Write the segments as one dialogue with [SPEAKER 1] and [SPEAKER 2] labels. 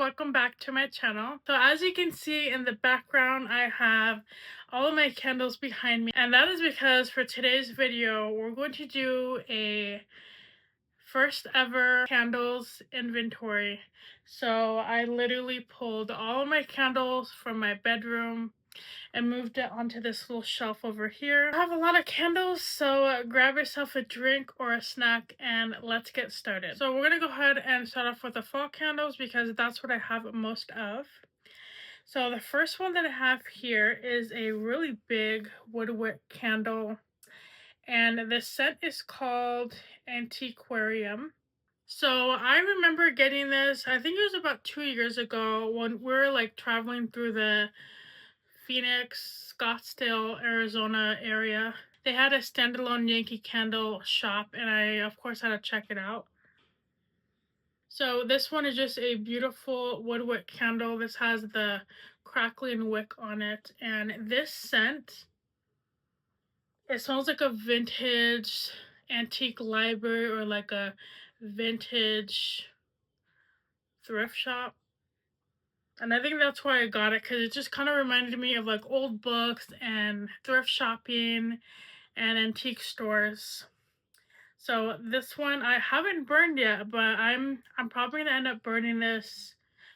[SPEAKER 1] welcome back to my channel. So as you can see in the background, I have all of my candles behind me, and that is because for today's video we're going to do a first ever candles inventory. So I literally pulled all of my candles from my bedroom and moved it onto this little shelf over here. I have a lot of candles, so grab yourself a drink or a snack and let's get started. So we're gonna go ahead and start off with the fall candles because that's what I have most of. So the first one that I have here is a really big woodwick candle, and the scent is called Antiquarium. So I remember getting this, I think it was about 2 years ago when we were like traveling through the Phoenix, Scottsdale, Arizona area. They had a standalone Yankee Candle shop, and I, of course, had to check it out. So this one is just a beautiful woodwick candle. This has the crackling wick on it, and this scent, it smells like a vintage antique library or like a vintage thrift shop. And I think that's why I got it, because it just kind of reminded me of like old books and thrift shopping and antique stores. So this one I haven't burned yet, but I'm probably gonna end up burning this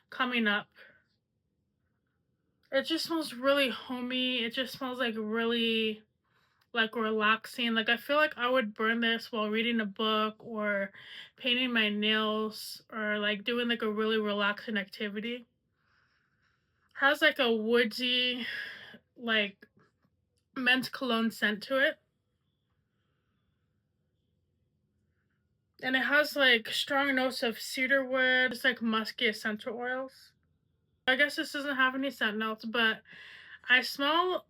[SPEAKER 1] coming up. It just smells really homey. It just smells like really like relaxing. Like I feel like I would burn this while reading a book or painting my nails or like doing like a really relaxing activity. Has like a woodsy, like men's cologne scent to it. And it has like strong notes of cedar wood, just like musky essential oils. I guess this doesn't have any scent notes, but I smell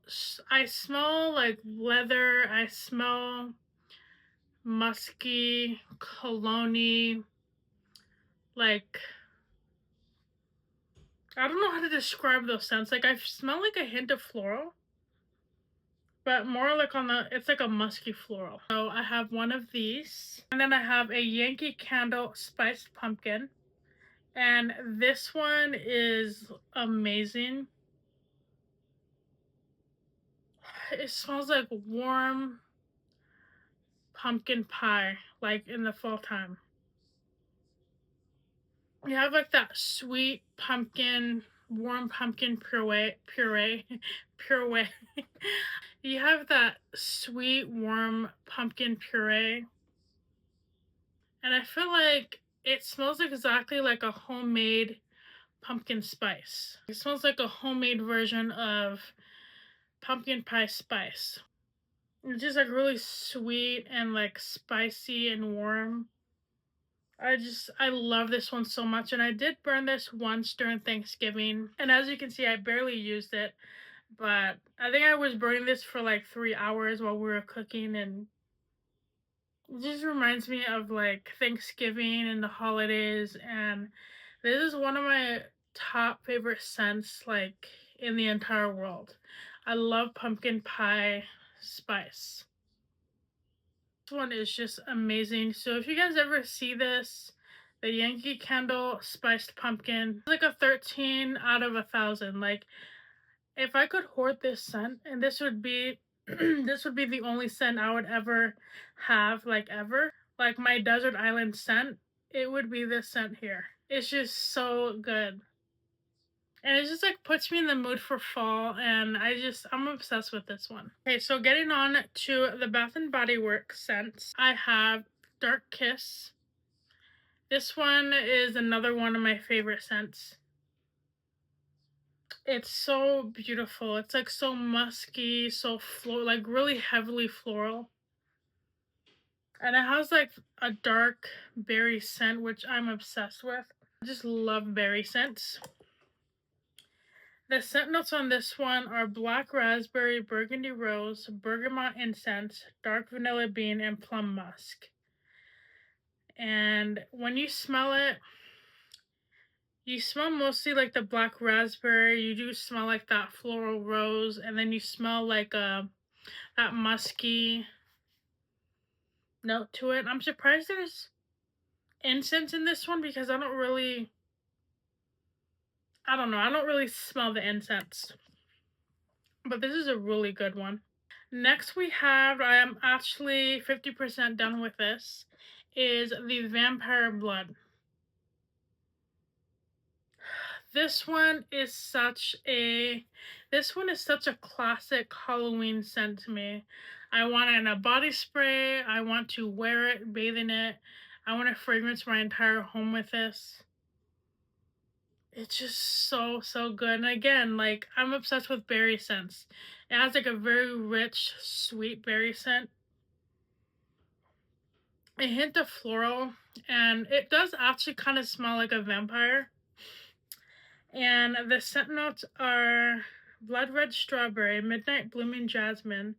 [SPEAKER 1] like leather. I smell musky, cologne-y, like I don't know how to describe those scents. Like I smell like a hint of floral, but more like on the, it's like a musky floral. So I have one of these, and then I have a Yankee Candle Spiced Pumpkin, and this one is amazing. It smells like warm pumpkin pie, like in the fall time. You have like that sweet pumpkin, warm pumpkin puree. You have that sweet, warm pumpkin puree. And I feel like it smells exactly like a homemade pumpkin spice. It smells like a homemade version of pumpkin pie spice. It's just like really sweet and like spicy and warm. I love this one so much, and I did burn this once during Thanksgiving, and as you can see I barely used it, but I think I was burning this for like 3 hours while we were cooking, and it just reminds me of like Thanksgiving and the holidays, and this is one of my top favorite scents like in the entire world. I love pumpkin pie spice. This one is just amazing. So if you guys ever see this, the Yankee Candle Spiced Pumpkin, it's like a 13 out of 1,000. Like if I could hoard this scent, and this would be this would be the only scent I would ever have, like ever. Like my desert island scent, it would be this scent here. It's just so good. And it just like puts me in the mood for fall, and I'm obsessed with this one. Okay, so getting on to the Bath and Body Works scents, I have Dark Kiss. This one is another one of my favorite scents. It's so beautiful. It's like so musky, so like really heavily floral. And it has like a dark berry scent, which I'm obsessed with. I just love berry scents. The scent notes on this one are black raspberry, burgundy rose, bergamot incense, dark vanilla bean, and plum musk. And when you smell it, you smell mostly like the black raspberry. You do smell like that floral rose, and then you smell like that musky note to it. I'm surprised there's incense in this one because I don't really I don't know, I don't really smell the incense, but this is a really good one. Next we have, I am actually 50% done with this, is the Vampire Blood. This one is such a classic Halloween scent to me. I want it in a body spray, I want to wear it, bathe in it. I want to fragrance my entire home with this. It's just so good. And again, like, I'm obsessed with berry scents. It has like a very rich, sweet berry scent. A hint of floral, and it does actually kind of smell like a vampire. And the scent notes are blood red strawberry, midnight blooming jasmine,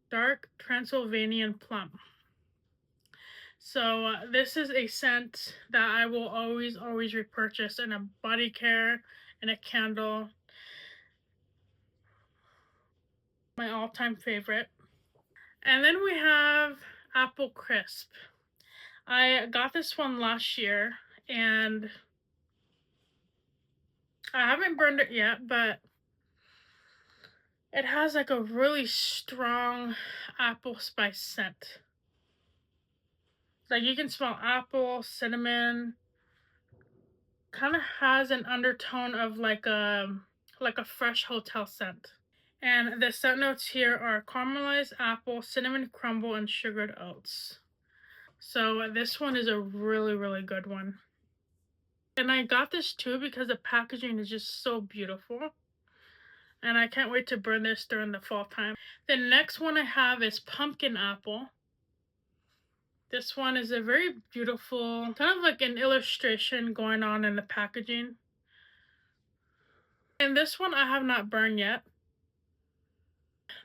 [SPEAKER 1] dark Transylvanian plum. So this is a scent that I will always repurchase in a body care, in a candle. My all-time favorite. And then we have Apple Crisp. I got this one last year, and I haven't burned it yet, but it has like a really strong apple spice scent. Like, you can smell apple, cinnamon. Kind of has an undertone of like a fresh hotel scent. And the scent notes here are caramelized apple, cinnamon crumble, and sugared oats. So this one is a really good one. And I got this too because the packaging is just so beautiful. And I can't wait to burn this during the fall time. The next one I have is pumpkin apple. This one is a very beautiful, kind of like an illustration going on in the packaging. And this one I have not burned yet.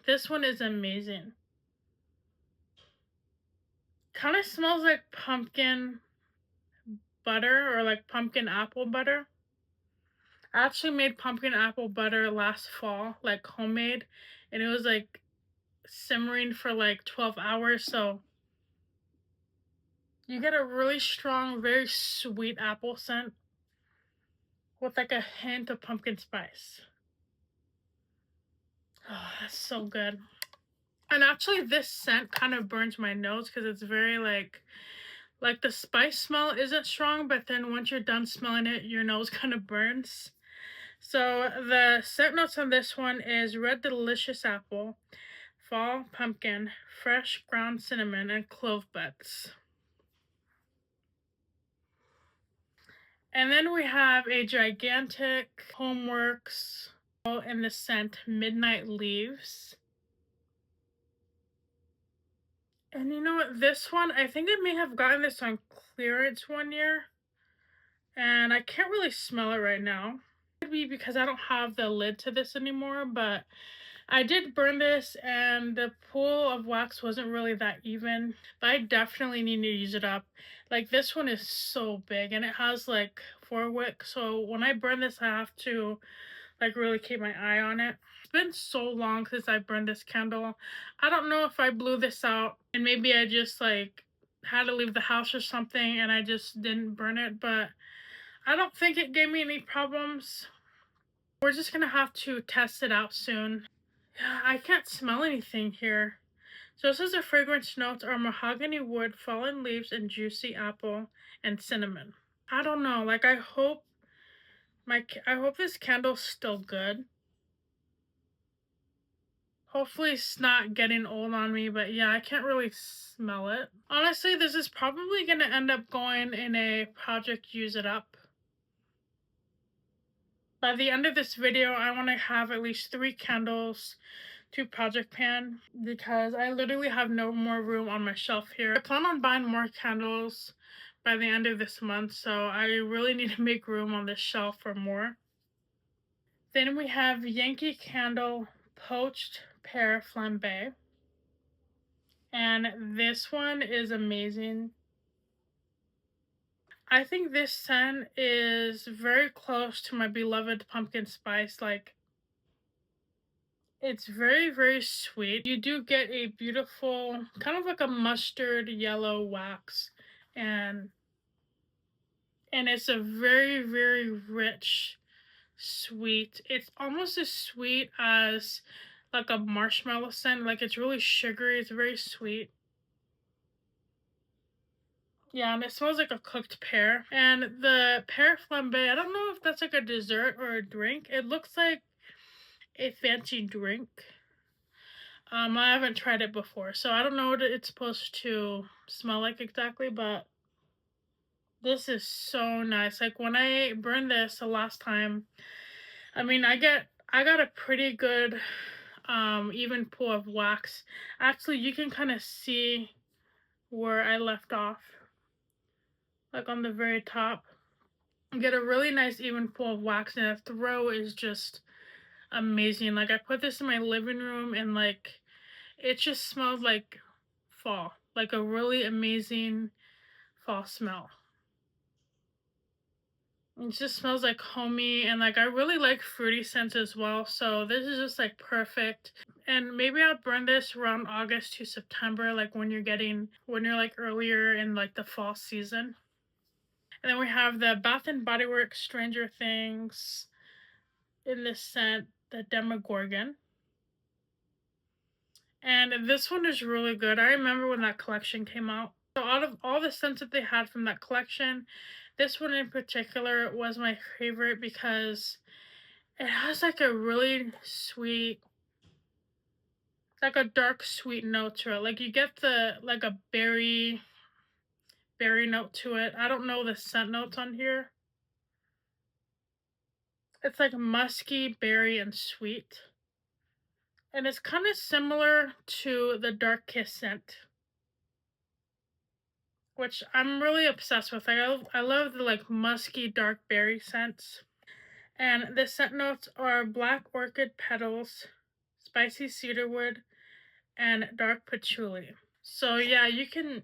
[SPEAKER 1] This one is amazing. Kind of smells like pumpkin butter or like pumpkin apple butter. I actually made pumpkin apple butter last fall, like homemade, and it was like simmering for like 12 hours, so you get a really strong, very sweet apple scent with like a hint of pumpkin spice. Oh, that's so good. And actually this scent kind of burns my nose because it's very like the spice smell isn't strong, but then once you're done smelling it, your nose kind of burns. So the scent notes on this one is red delicious apple, fall pumpkin, fresh ground cinnamon, and clove buds. And then we have a gigantic Homeworks in the scent Midnight Leaves. And you know what, this one, I think I may have gotten this on clearance one year. And I can't really smell it right now. It could be because I don't have the lid to this anymore, but I did burn this and the pool of wax wasn't really that even. But I definitely need to use it up. Like, this one is so big and it has like 4 wick. So when I burn this, I have to like really keep my eye on it. It's been so long since I burned this candle. I don't know if I blew this out and maybe I just like had to leave the house or something and I just didn't burn it, but I don't think it gave me any problems. We're just gonna have to test it out soon. Yeah, I can't smell anything here. So it says the fragrance notes are mahogany wood, fallen leaves, and juicy apple and cinnamon. I don't know, like I hope this candle's still good. Hopefully it's not getting old on me, but yeah, I can't really smell it. Honestly, this is probably gonna end up going in a project use it up. By the end of this video, I want to have at least 3 candles to project pan because I literally have no more room on my shelf here. I plan on buying more candles by the end of this month, so I really need to make room on this shelf for more. Then we have Yankee Candle Poached Pear Flambe. And this one is amazing. I think this scent is very close to my beloved pumpkin spice. Like, it's very sweet. You do get a beautiful, kind of like a mustard yellow wax, and it's a very rich sweet. It's almost as sweet as like a marshmallow scent. Like it's really sugary. It's very sweet. Yeah, and it smells like a cooked pear. And the pear flambe, I don't know if that's like a dessert or a drink. It looks like a fancy drink. I haven't tried it before, so I don't know what it's supposed to smell like exactly, but this is so nice. Like when I burned this the last time, I mean, I got a pretty good even pool of wax. Actually, you can kind of see where I left off, like on the very top. Get a really nice even pool of wax, and the throw is just amazing. Like I put this in my living room, and like it just smells like fall, like a really amazing fall smell. It just smells like homey, and like I really like fruity scents as well, so this is just like perfect. And maybe I'll burn this around August to September, like when you're like earlier in like the fall season. And then we have the Bath and Body Works Stranger Things in this scent, the Demogorgon. And this one is really good. I remember when that collection came out. So out of all the scents that they had from that collection, this one in particular was my favorite because it has like a really sweet, like a dark sweet note to it. Like you get the like a berry note to it. I don't know the scent notes on here. It's like musky, berry, and sweet. And it's kind of similar to the Dark Kiss scent, which I'm really obsessed with. I love the like musky dark berry scents. And the scent notes are black orchid petals, spicy cedarwood, and dark patchouli. So yeah, you can.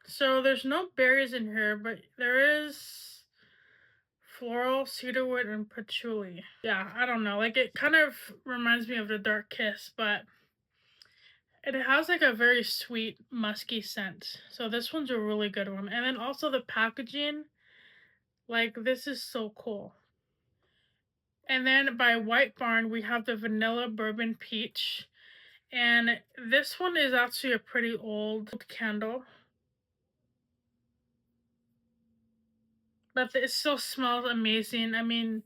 [SPEAKER 1] So there's no berries in here, but there is floral, cedarwood, and patchouli. Yeah, I don't know. Like it kind of reminds me of the Dark Kiss, but it has like a very sweet, musky scent. So this one's a really good one. And then also the packaging, like this is so cool. And then by White Barn, we have the Vanilla Bourbon Peach. And this one is actually a pretty old candle. But it still smells amazing. I mean,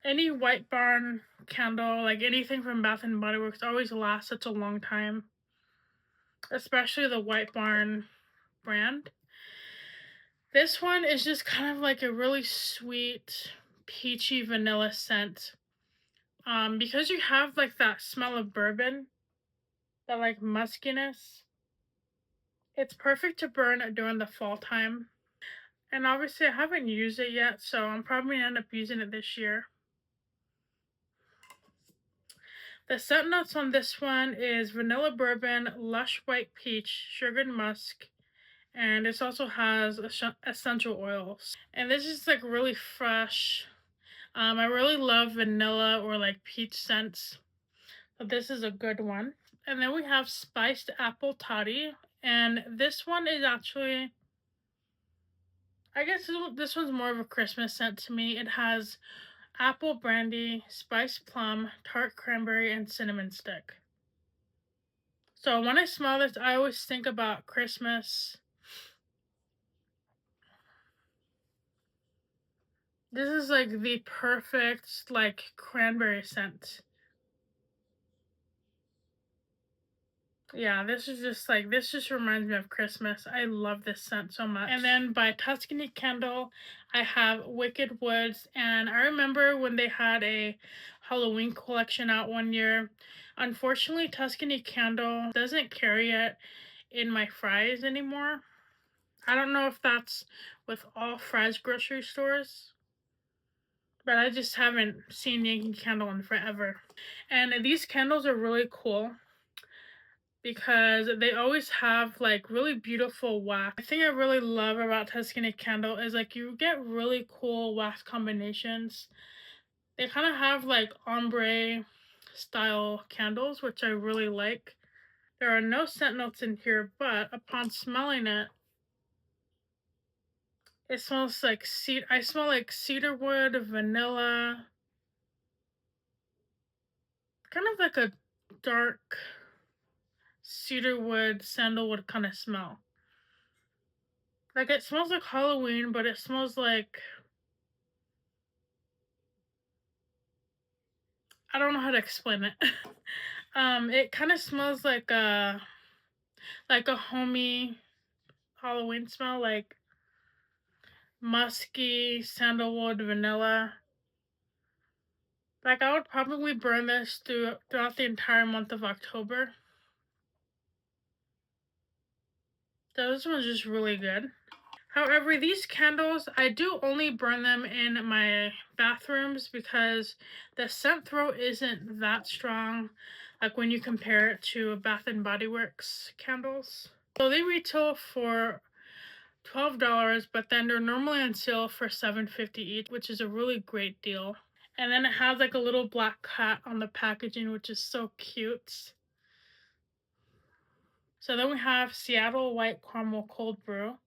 [SPEAKER 1] any White Barn candle, like anything from Bath and Body Works, always lasts such a long time. Especially the White Barn brand. This one is just kind of like a really sweet, peachy vanilla scent. Because you have like that smell of bourbon, that like muskiness, it's perfect to burn during the fall time. And obviously I haven't used it yet, so I'm probably gonna end up using it this year. The scent notes on this one is vanilla bourbon, lush white peach, sugared musk, and this also has essential oils. And this is like really fresh. I really love vanilla or like peach scents, so this is a good one. And then we have spiced apple toddy, and this one is actually, I guess this one's more of a Christmas scent to me. It has apple brandy, spiced plum, tart cranberry, and cinnamon stick. So when I smell this, I always think about Christmas. This is like the perfect like cranberry scent. Yeah, this is just like, this just reminds me of Christmas. I love this scent so much. And then by Tuscany Candle, I have Wicked Woods. And I remember when they had a Halloween collection out one year. Unfortunately, Tuscany Candle doesn't carry it in my Fry's anymore. I don't know if that's with all Fry's grocery stores, but I just haven't seen Yankee Candle in forever. And these candles are really cool because they always have like really beautiful wax. The thing I really love about Tuscany Candle is like you get really cool wax combinations. They kind of have like ombre style candles, which I really like. There are no scent notes in here, but upon smelling it, It smells like I smell like cedarwood, vanilla, kind of like a dark cedarwood, sandalwood kind of smell. Like it smells like Halloween, but it smells like, I don't know how to explain it. It kind of smells like a homey Halloween smell, like musky, sandalwood, vanilla. Like I would probably burn this throughout the entire month of October. So this one's just really good. However, these candles, I do only burn them in my bathrooms because the scent throw isn't that strong, like when you compare it to Bath and Body Works candles. So they retail for $12, but then they're normally on sale for $7.50 each, which is a really great deal. And then it has like a little black cat on the packaging, which is so cute. So then we have Seattle White Caramel Cold Brew.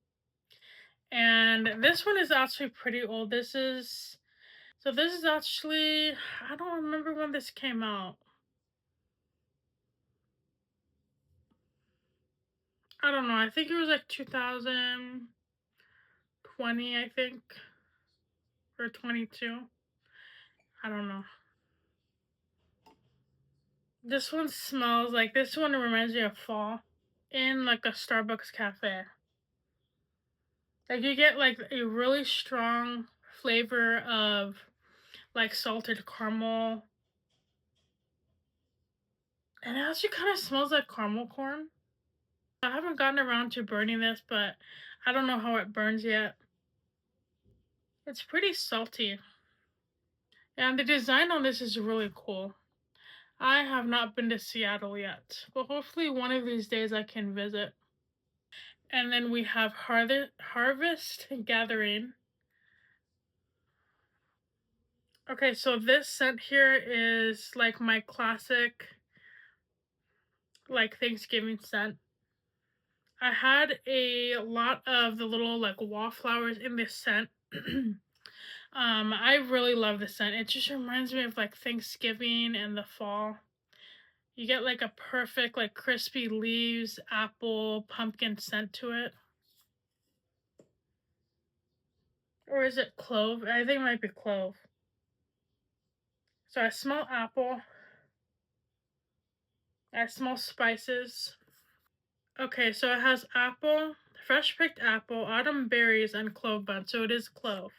[SPEAKER 1] And this one is actually pretty old. This is actually, I don't remember when this came out. I don't know. I think it was like 2020, I think, or 22. I don't know. This one smells like, this one reminds me of fall in like a Starbucks cafe. Like you get like a really strong flavor of like salted caramel. And it actually kind of smells like caramel corn. I haven't gotten around to burning this, but I don't know how it burns yet. It's pretty salty. And the design on this is really cool. I have not been to Seattle yet, but hopefully one of these days I can visit. And then we have Harvest Gathering. Okay, so this scent here is like my classic like Thanksgiving scent. I had a lot of the little like wallflowers in this scent. I really love the scent. It just reminds me of like Thanksgiving and the fall. You get like a perfect like crispy leaves, apple, pumpkin scent to it. Or is it clove? I think it might be clove. So I smell apple. I smell spices. Okay, so it has apple, fresh picked apple, autumn berries, and clove bud. So it is clove.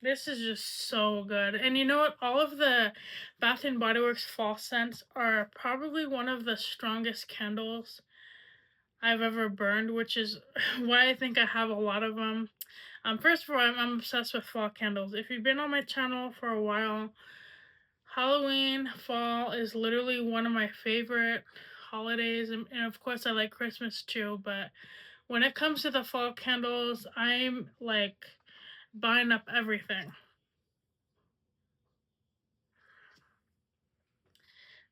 [SPEAKER 1] This is just so good. And you know what? All of the Bath and Body Works fall scents are probably one of the strongest candles I've ever burned, which is why I think I have a lot of them. First of all, I'm obsessed with fall candles. If you've been on my channel for a while, Halloween, fall is literally one of my favorite holidays. And of course, I like Christmas too. But when it comes to the fall candles, I'm like buying up everything.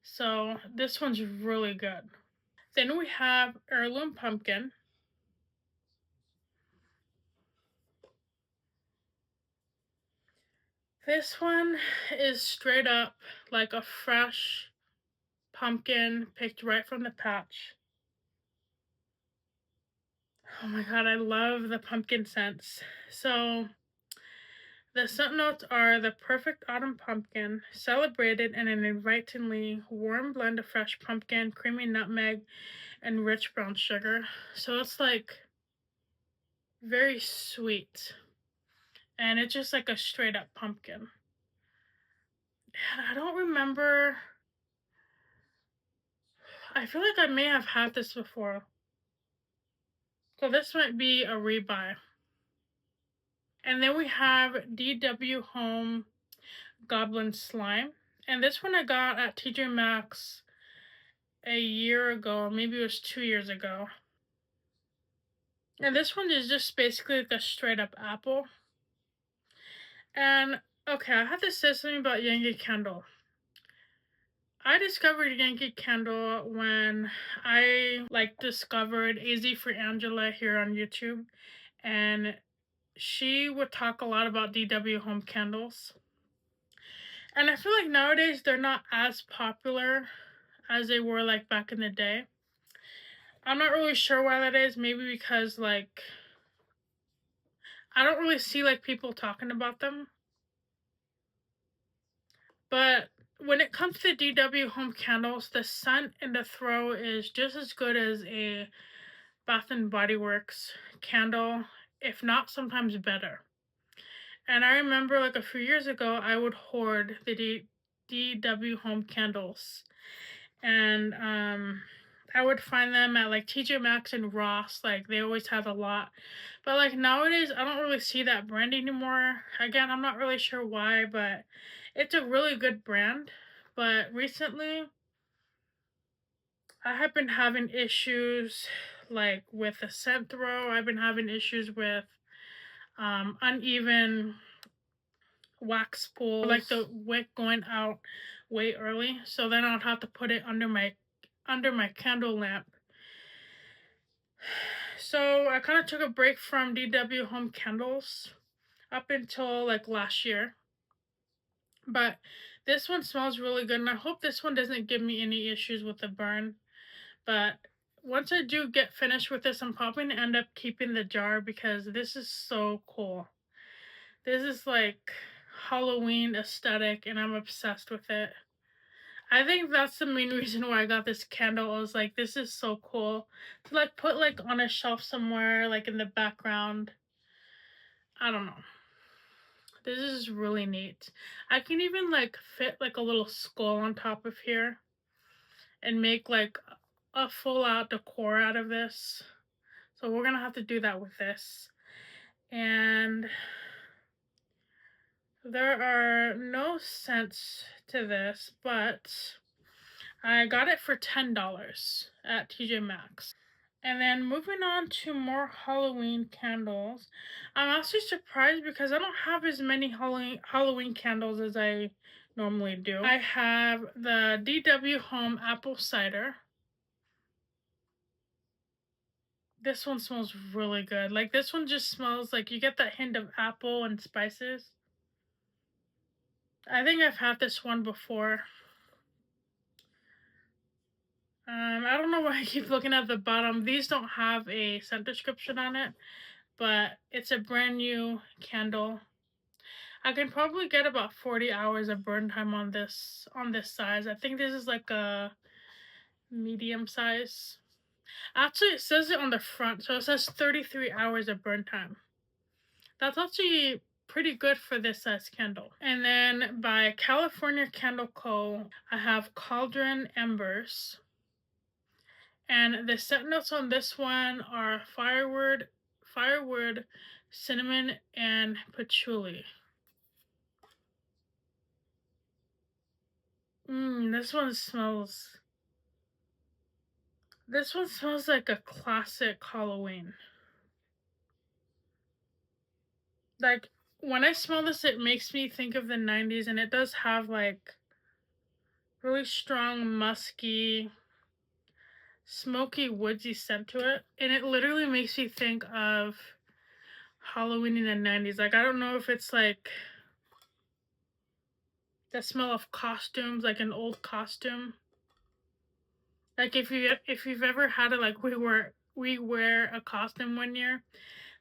[SPEAKER 1] So this one's really good. Then we have Heirloom Pumpkin. This one is straight up like a fresh pumpkin picked right from the patch. Oh my god, I love the pumpkin scents. So the scent notes are the perfect autumn pumpkin, celebrated in an invitingly warm blend of fresh pumpkin, creamy nutmeg, and rich brown sugar. So it's like very sweet. And it's just like a straight up pumpkin. I don't remember. I feel like I may have had this before. So this might be a rebuy. And then we have DW Home Goblin Slime. And this one I got at TJ Maxx a year ago, maybe it was 2 years ago. And this one is just basically like a straight up apple. And okay, I have to say something about Yankee Candle. I discovered Yankee Candle when I like discovered AZ for Angela here on YouTube. and she would talk a lot about DW home candles. And I feel like nowadays they're not as popular as they were like back in the day. I'm not really sure why that is. Maybe because like I don't really see like people talking about them. But when it comes to DW home candles, the scent and the throw is just as good as a Bath and Body Works candle, if not sometimes better. And I remember like a few years ago, I would hoard the DW home candles, and I would find them at like TJ Maxx and Ross. Like they always have a lot, but like nowadays I don't really see that brand anymore. Again, I'm not really sure why, but it's a really good brand. But recently I have been having issues like with the scent throw. I've been having issues with uneven wax pulls, like the wick going out way early. So then I'll have to put it under my candle lamp. So I kind of took a break from DW home candles up until like last year. But this one smells really good, and I hope this one doesn't give me any issues with the burn. But once I do get finished with this, I'm probably going to end up keeping the jar because this is so cool. This is like Halloween aesthetic, and I'm obsessed with it. I think that's the main reason why I got this candle. I was like, this is so cool to like put like on a shelf somewhere, like in the background. I don't know. This is really neat. I can even like fit like a little skull on top of here and make like a full out decor out of this. So we're gonna have to do that with this. And there are no scents to this, but I got it for $10 at TJ Maxx. And then moving on to more Halloween candles. I'm actually surprised because I don't have as many Halloween candles as I normally do. I have the DW Home Apple Cider. This one smells really good. Like this one just smells like you get that hint of apple and spices. I think I've had this one before. I don't know why I keep looking at the bottom. These don't have a scent description on it, but it's a brand new candle. I can probably get about 40 hours of burn time on this size. I think this is like a medium size. Actually, it says it on the front, so it says 33 hours of burn time. That's actually pretty good for this size candle. And then by California Candle Co., I have Cauldron Embers. And the scent notes on this one are firewood, cinnamon, and patchouli. This one smells like a classic Halloween. Like, when I smell this, it makes me think of the 90s, and it does have, like, really strong, musky, smoky, woodsy scent to it. And it literally makes me think of Halloween in the 90s. Like, I don't know if it's, like, the smell of costumes, like an old costume. Like, if you've ever had to, like, rewear a costume one year,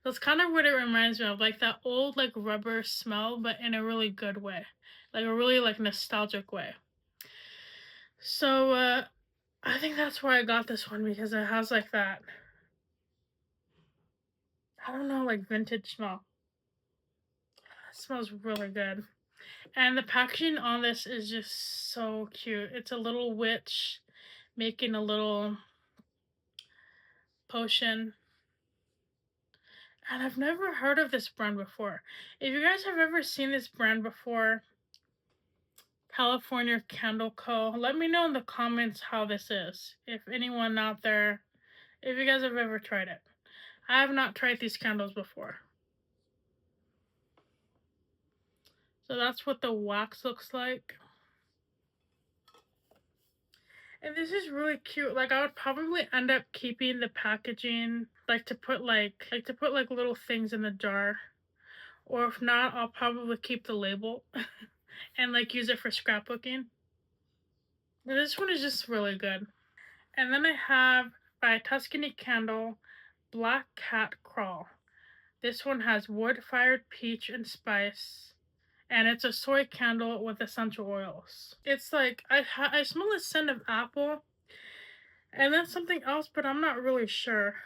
[SPEAKER 1] that's kind of what it reminds me of, like that old like rubber smell, but in a really good way, like a really like nostalgic way. So I think that's why I got this one, because it has like that, I don't know, like vintage smell. It smells really good. And the packaging on this is just so cute. It's a little witch making a little potion. And I've never heard of this brand before. If you guys have ever seen this brand before, California Candle Co., let me know in the comments how this is. If anyone out there, if you guys have ever tried it. I have not tried these candles before. So that's what the wax looks like. And this is really cute. Like I would probably end up keeping the packaging, like to put like little things in the jar. Or if not, I'll probably keep the label and like use it for scrapbooking. This one is just really good. And then I have by Tuscany Candle Black Cat Crawl. This one has wood-fired peach and spice, and it's a soy candle with essential oils. It's like I smell a scent of apple, and then something else, but I'm not really sure.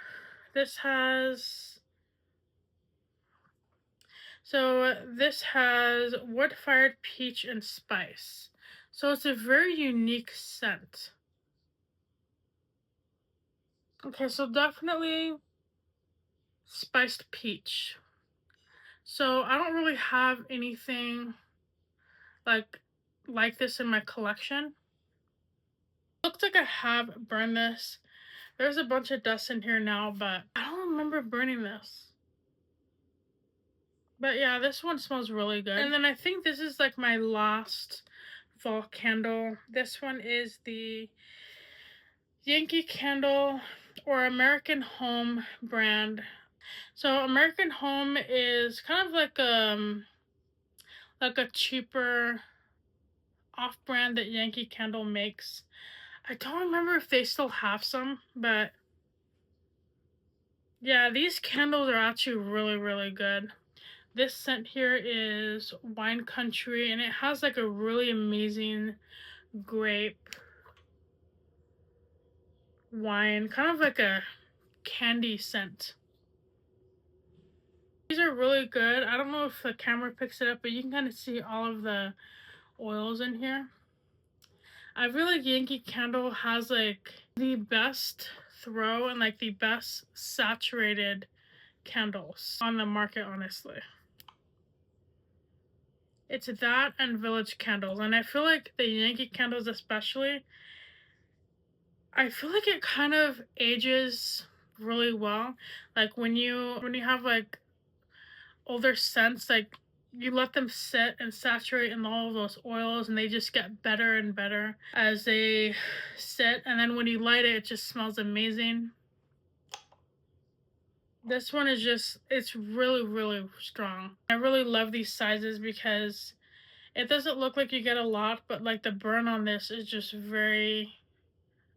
[SPEAKER 1] This has this has wood-fired peach and spice. So it's a very unique scent. Okay, so definitely spiced peach. So I don't really have anything like this in my collection. Looks like I have burned this. There's a bunch of dust in here now, but I don't remember burning this. But yeah, this one smells really good. And then I think this is like my last fall candle. This one is the Yankee Candle or American Home brand. So American Home is kind of like a cheaper off-brand that Yankee Candle makes. I don't remember if they still have some, but yeah, these candles are actually really, really good. This scent here is Wine Country, and it has like a really amazing grape wine, kind of like a candy scent. These are really good. I don't know if the camera picks it up, but you can kind of see all of the oils in here. I feel like Yankee Candle has like the best throw and like the best saturated candles on the market, honestly. It's that and Village Candles, and I feel like the Yankee Candles especially, I feel like it kind of ages really well. Like when you have like older scents, like you let them sit and saturate in all of those oils, and they just get better and better as they sit, and then when you light it, it just smells amazing. This one is just, it's really, really strong. I really love these sizes because it doesn't look like you get a lot, but like the burn on this is just very,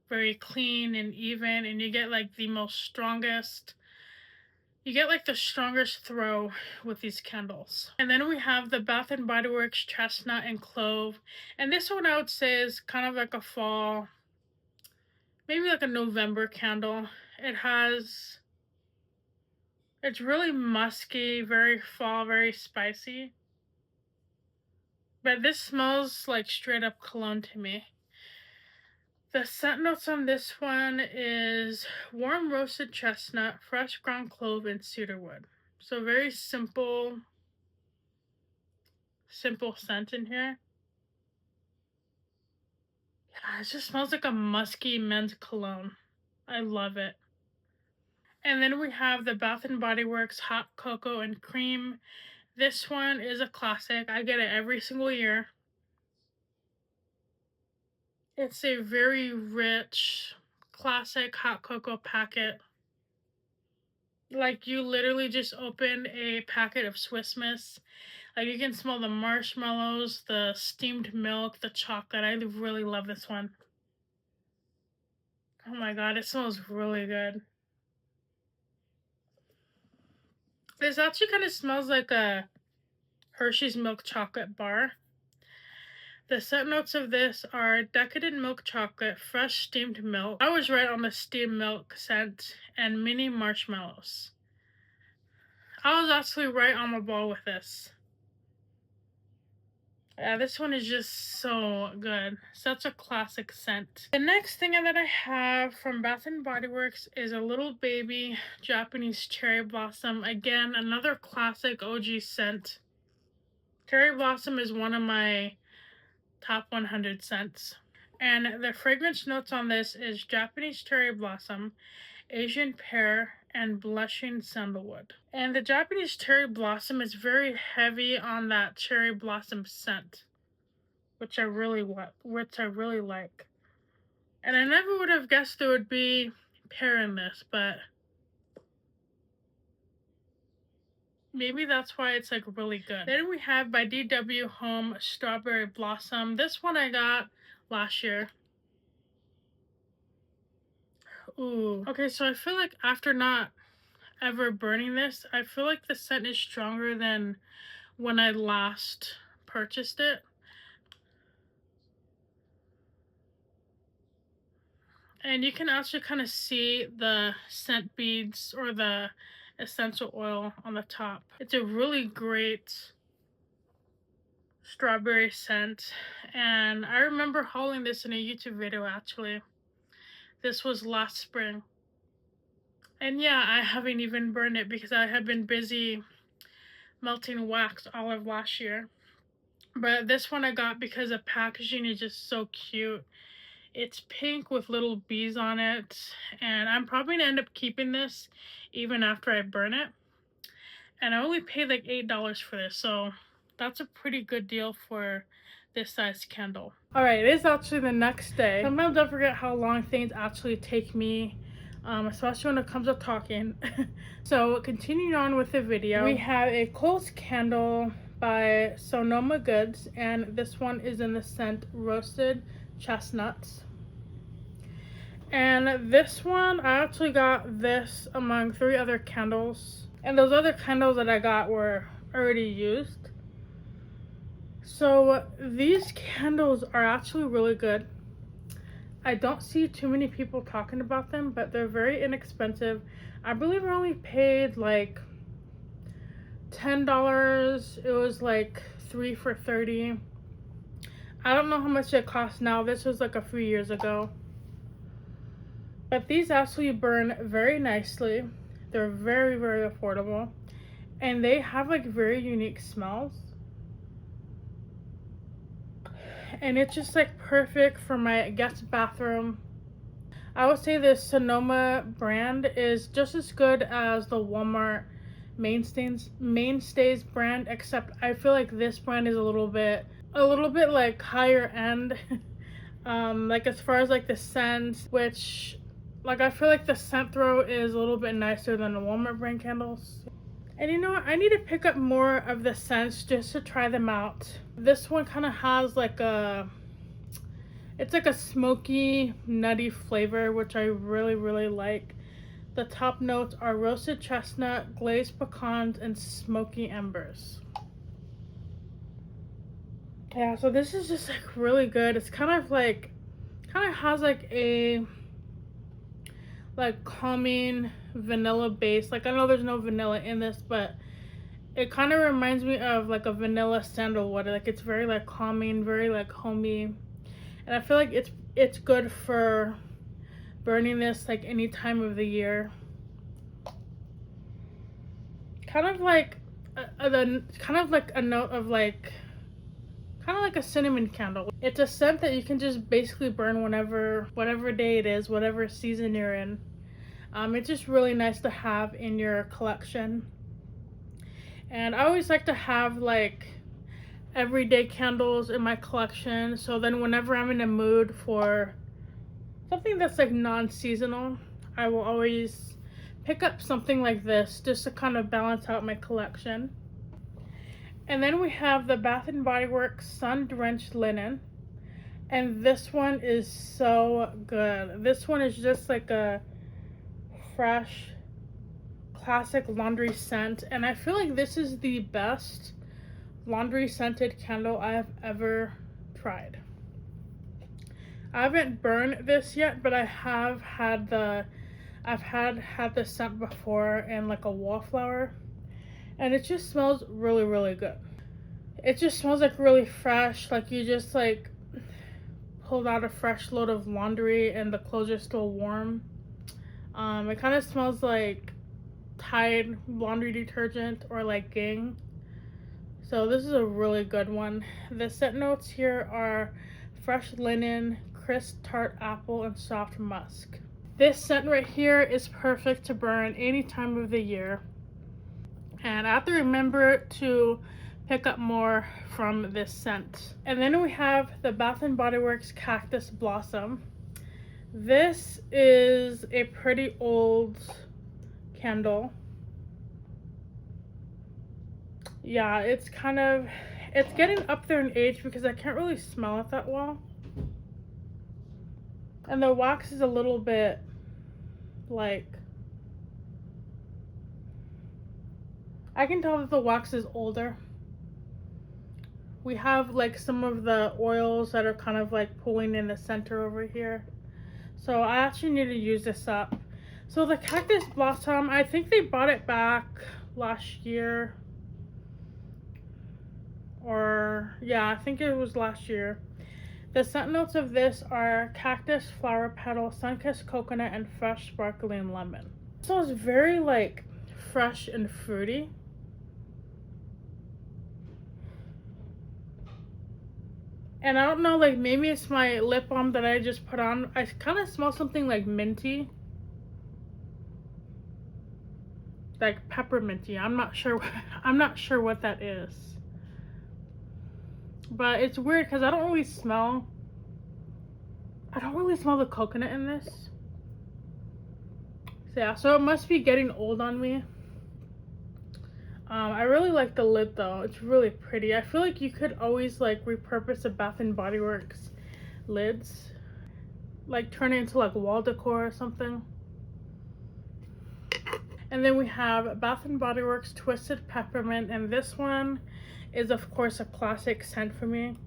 [SPEAKER 1] very clean and even, and you get like the strongest throw with these candles. And then we have the Bath and Body Works Chestnut and Clove. And this one I would say is kind of like a fall, maybe like a November candle. It's really musky, very fall, very spicy. But this smells like straight up cologne to me. The scent notes on this one is warm roasted chestnut, fresh ground clove, and cedarwood. So very simple scent in here. Yeah, it just smells like a musky men's cologne. I love it. And then we have the Bath and Body Works Hot Cocoa and Cream. This one is a classic. I get it every single year. It's a very rich, classic hot cocoa packet. Like you literally just open a packet of Swiss Miss. Like you can smell the marshmallows, the steamed milk, the chocolate. I really love this one. Oh my god, it smells really good. This actually kind of smells like a Hershey's milk chocolate bar. The scent notes of this are decadent milk chocolate, fresh steamed milk. I was right on the steamed milk scent, and mini marshmallows. I was actually right on the ball with this. Yeah, this one is just so good. Such a classic scent. The next thing that I have from Bath & Body Works is a little baby Japanese cherry blossom. Again, another classic OG scent. Cherry blossom is one of my top 100 scents. And the fragrance notes on this is Japanese cherry blossom, Asian pear, and blushing sandalwood. And the Japanese cherry blossom is very heavy on that cherry blossom scent, which I really like. And I never would have guessed there would be pear in this, but maybe that's why it's like really good. Then we have by DW Home Strawberry Blossom. This one I got last year. Ooh. Okay, so I feel like after not ever burning this, I feel like the scent is stronger than when I last purchased it. And you can actually kind of see the scent beads or the essential oil on the top. It's a really great strawberry scent, and I remember hauling this in a YouTube video actually. This was last spring. And yeah, I haven't even burned it because I have been busy melting wax all of last year. But this one I got because the packaging is just so cute. It's pink with little bees on it, and I'm probably gonna end up keeping this even after I burn it. And I only paid like $8 for this, so that's a pretty good deal for this size candle. Alright, it is actually the next day. Sometimes I forget how long things actually take me, especially when it comes to talking. So continuing on with the video, we have a close candle by Sonoma Goods, and this one is in the scent Roasted Chestnuts. And this one, I actually got this among 3 other candles, and those other candles that I got were already used. So these candles are actually really good. I don't see too many people talking about them, but they're very inexpensive. I believe I only paid like $10. It was like 3 for $30. I don't know how much it costs now. This was like a few years ago. But these actually burn very nicely. They're very, very affordable. And they have like very unique smells. And it's just like perfect for my guest bathroom. I would say this Sonoma brand is just as good as the Walmart Mainstays brand, except I feel like this brand is a little bit like higher end. Like as far as like the scents, which like I feel like the scent throw is a little bit nicer than the Walmart brand candles. And you know what? I need to pick up more of the scents just to try them out. This one kind of has like it's like a smoky, nutty flavor, which I really, really like. The top notes are roasted chestnut, glazed pecans, and smoky embers. Yeah, so this is just like really good. It's kind of has like a calming vanilla base. Like I know there's no vanilla in this, but it kind of reminds me of like a vanilla sandalwood. Like it's very like calming, very like homey. And I feel like it's good for burning this like any time of the year. Kind of like a note of like kind of like a cinnamon candle. It's a scent that you can just basically burn whatever day it is, whatever season you're in. It's just really nice to have in your collection. And I always like to have like everyday candles in my collection, so then whenever I'm in a mood for something that's like non-seasonal, I will always pick up something like this just to kind of balance out my collection. And then we have the Bath & Body Works Sun Drenched Linen, and this one is so good. This one is just like a fresh classic laundry scent, and I feel like this is the best laundry scented candle I have ever tried. I haven't burned this yet, but I have had the scent before in like a wallflower, and it just smells really, really good. It just smells like really fresh, like you just like pulled out a fresh load of laundry and the clothes are still warm. It kind of smells like Tide laundry detergent or like Ging. So this is a really good one. The scent notes here are fresh linen, crisp tart apple, and soft musk. This scent right here is perfect to burn any time of the year. And I have to remember to pick up more from this scent. And then we have the Bath & Body Works Cactus Blossom. This is a pretty old candle. Yeah, it's getting up there in age because I can't really smell it that well. And the wax is a little bit like, I can tell that the wax is older. We have like some of the oils that are kind of like pulling in the center over here. So I actually need to use this up. So the cactus blossom, I think they brought it back last year. Or yeah, I think it was last year. The scent notes of this are cactus, flower petal, sun-kissed coconut, and fresh sparkling lemon. So it's very like fresh and fruity. And I don't know, like maybe it's my lip balm that I just put on. I kind of smell something like minty. Like pepperminty. I'm not sure I'm not sure what that is. But it's weird because I don't really smell the coconut in this. So yeah, so it must be getting old on me. I really like the lid though. It's really pretty. I feel like you could always like repurpose the Bath and Body Works lids. Like turn it into like wall decor or something. And then we have Bath and Body Works Twisted Peppermint, and this one is of course a classic scent for me.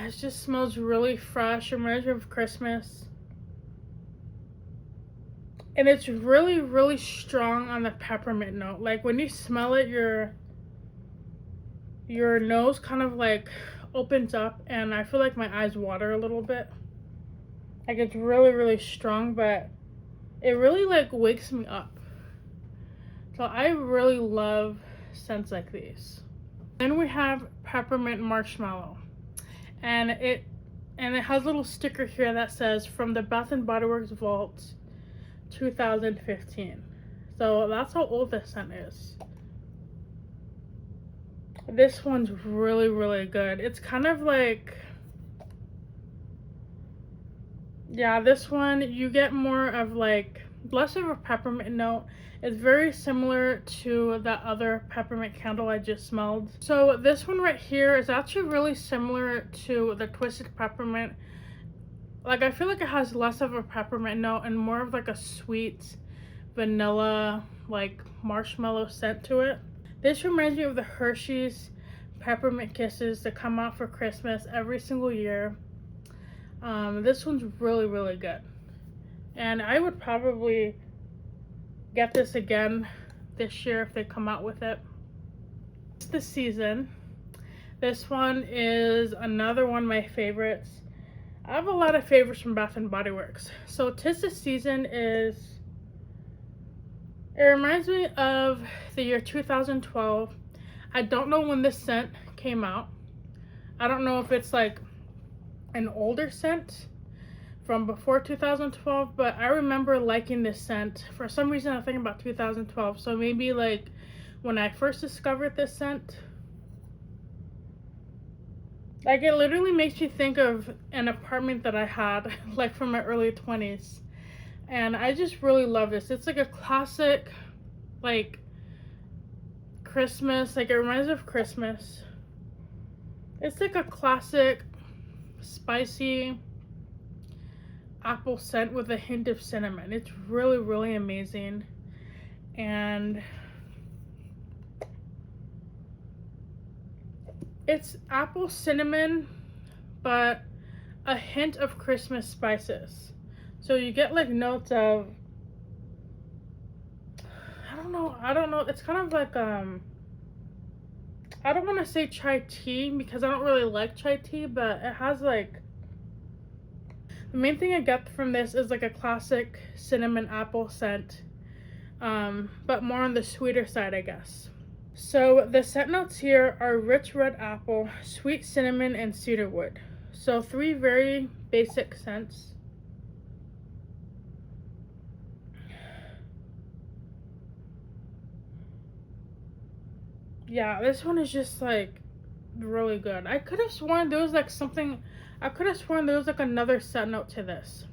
[SPEAKER 1] It just smells really fresh. It reminds me of Christmas. And it's really, really strong on the peppermint note. Like when you smell it, your nose kind of like opens up, and I feel like my eyes water a little bit. Like it's really, really strong, but it really like wakes me up. So I really love scents like these. Then we have peppermint marshmallow, and it has a little sticker here that says from the Bath and Body Works vault 2015. So that's how old this scent is. This one's really, really good. It's kind of like, yeah, this one you get more of like less of a peppermint note. It's very similar to that other peppermint candle I just smelled. So this one right here is actually really similar to the Twisted Peppermint. Like I feel like it has less of a peppermint note and more of like a sweet vanilla like marshmallow scent to it. This reminds me of the Hershey's Peppermint Kisses that come out for Christmas every single year. This one's really, really good. And I would probably get this again this year if they come out with it. It's the season. This one is another one of my favorites. I have a lot of favorites from Bath and Body Works. So 'Tis the Season it reminds me of the year 2012. I don't know when this scent came out. I don't know if it's like an older scent from before 2012, but I remember liking this scent. For some reason I'm thinking about 2012, so maybe like when I first discovered this scent. Like it literally makes me think of an apartment that I had like from my early 20s. And I just really love this. It's like a classic like Christmas, like it reminds me of Christmas. It's like a classic spicy apple scent with a hint of cinnamon. It's really, really amazing. And it's apple cinnamon, but a hint of Christmas spices. So you get like notes of, I don't know, it's kind of like I don't want to say chai tea because I don't really like chai tea, but it has like, the main thing I get from this is like a classic cinnamon apple scent, but more on the sweeter side, I guess. So the scent notes here are rich red apple, sweet cinnamon, and cedarwood. So 3 very basic scents. Yeah, this one is just like really good. I could have sworn there was like something I could have sworn there was like another scent note to this.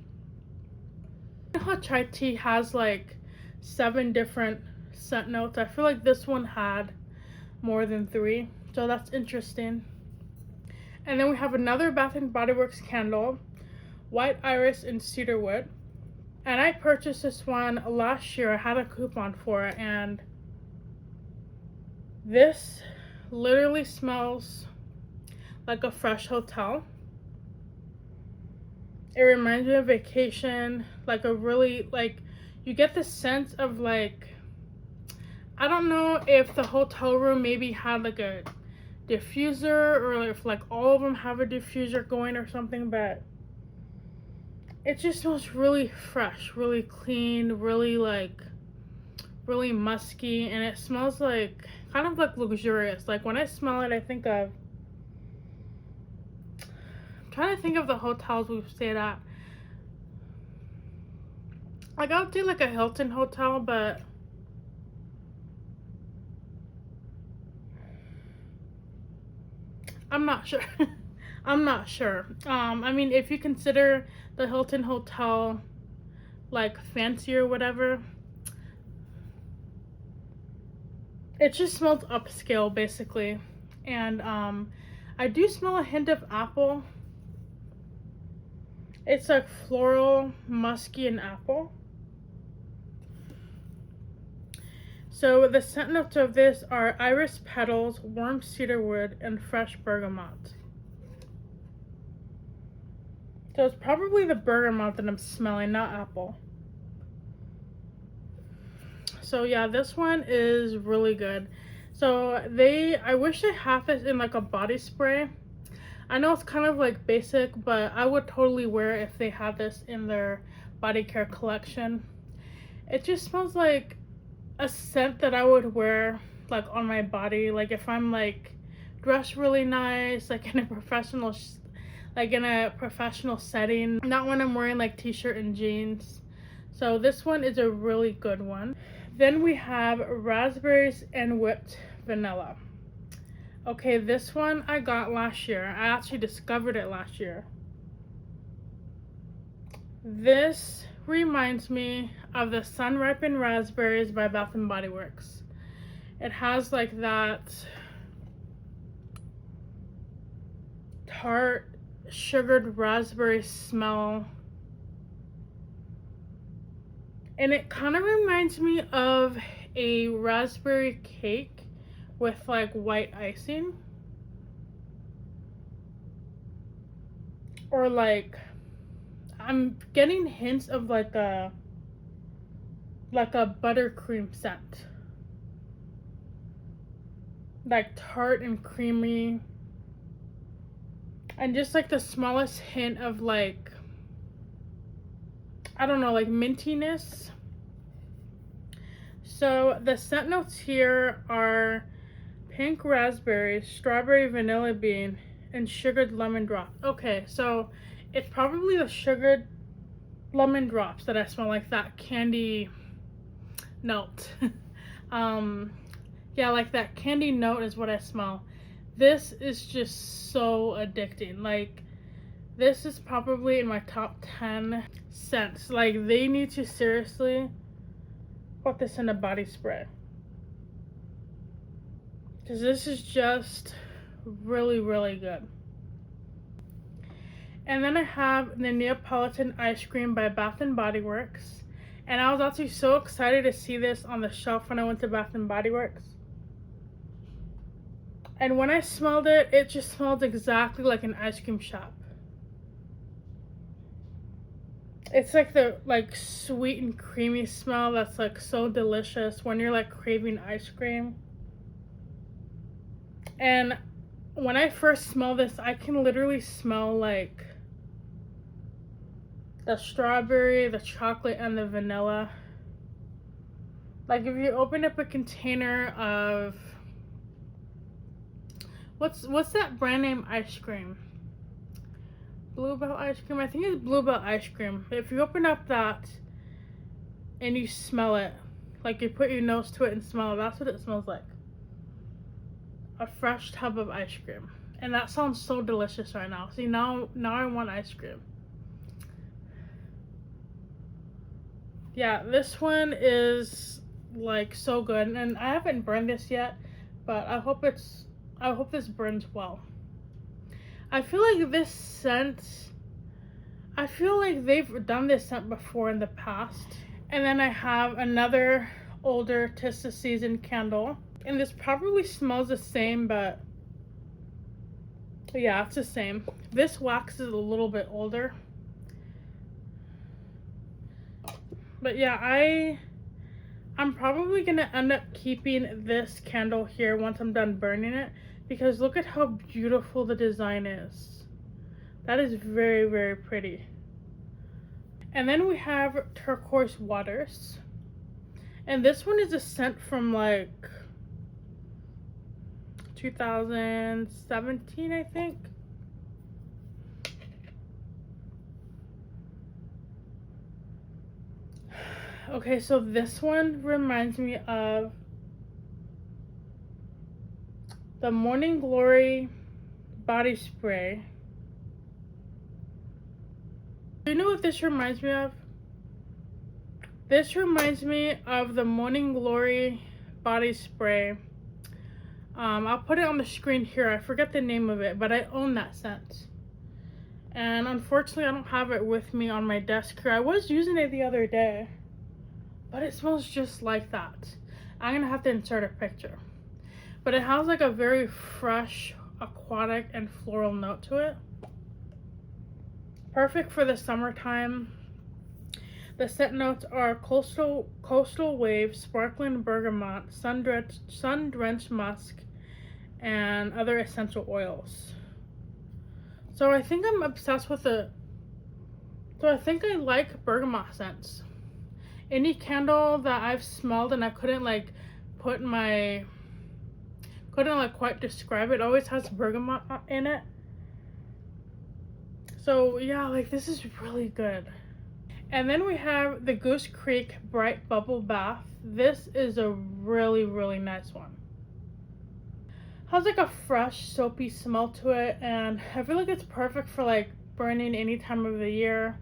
[SPEAKER 1] You know how chai tea has like 7 different scent notes? I feel like this one had more than 3, so that's interesting. And then we have another Bath and Body Works candle, white iris and cedarwood. And I purchased this one last year. I had a coupon for it, and this literally smells like a fresh hotel. It reminds me of vacation, like a really, like, you get the sense of like, I don't know if the hotel room maybe had like a diffuser, or if like all of them have a diffuser going or something, but it just smells really fresh, really clean, really like, really musky, and it smells like, kind of like luxurious. Like when I smell it, I think of, I'm trying to think of the hotels we've stayed at. Like I would do like a Hilton hotel, but I'm not sure. I'm not sure. I mean, if you consider the Hilton hotel like fancy or whatever, it just smells upscale basically. And I do smell a hint of apple. It's like floral, musky, and apple. So the scent notes of this are iris petals, warm cedarwood, and fresh bergamot. So it's probably the bergamot that I'm smelling, not apple. So yeah, this one is really good. So I wish they had this in like a body spray. I know it's kind of like basic, but I would totally wear it if they had this in their body care collection. It just smells like a scent that I would wear like on my body, like if I'm like dressed really nice, like in a professional setting, not when I'm wearing like t-shirt and jeans. So this one is a really good one. Then we have raspberries and whipped vanilla. Okay, this one I got last year. I actually discovered it last year. This reminds me of the Sun Ripened Raspberries by Bath and Body Works. It has like that tart sugared raspberry smell, and it kind of reminds me of a raspberry cake with like white icing, or like I'm getting hints of like a buttercream scent, like tart and creamy, and just like the smallest hint of like, I don't know, like mintiness. So the scent notes here are pink raspberry, strawberry vanilla bean, and sugared lemon drop. Okay, so it's probably the sugared lemon drops that I smell, like that candy note. Yeah, like that candy note is what I smell. This is just so addicting. Like, this is probably in my top 10 scents. Like, they need to seriously put this in a body spray, because this is just really, really good. And then I have the Neapolitan ice cream by Bath and Body Works. And I was actually so excited to see this on the shelf when I went to Bath and Body Works. And when I smelled it, it just smelled exactly like an ice cream shop. It's like the sweet and creamy smell that's like so delicious when you're like craving ice cream. And when I first smell this, I can literally smell like the strawberry, the chocolate, and the vanilla. Like if you open up a container of, what's that brand name ice cream? Bluebell ice cream? I think it's Bluebell ice cream. If you open up that and you smell it, like you put your nose to it and smell it, that's what it smells like. A fresh tub of ice cream. And that sounds so delicious right now. See, now I want ice cream. Yeah, this one is like so good, and I haven't burned this yet, but I hope this burns well. I feel like this scent, I feel like they've done this scent before in the past. And then I have another older tis the season candle, and this probably smells the same, but yeah, it's the same. This wax is a little bit older. But yeah, I'm probably gonna end up keeping this candle here once I'm done burning it, because look at how beautiful the design is. That is very, very pretty. And then we have Turquoise Waters. And this one is a scent from like 2017, I think. Okay, so this one reminds me of the Morning Glory body spray. Do you know what this reminds me of? This reminds me of the Morning Glory body spray. I'll put it on the screen here. I forget the name of it, but I own that scent. And unfortunately, I don't have it with me on my desk here. I was using it the other day, but it smells just like that. I'm gonna have to insert a picture. But it has like a very fresh, aquatic, and floral note to it. Perfect for the summertime. The scent notes are coastal wave, sparkling bergamot, sun-drenched musk, and other essential oils. So I think I'm obsessed with it. So I think I like bergamot scents. Any candle that I've smelled and I couldn't like quite describe it, always has bergamot in it. So yeah, like this is really good. And then we have the Goose Creek Bright Bubble Bath. This is a really, really nice one. Has like a fresh soapy smell to it, and I feel like it's perfect for like burning any time of the year.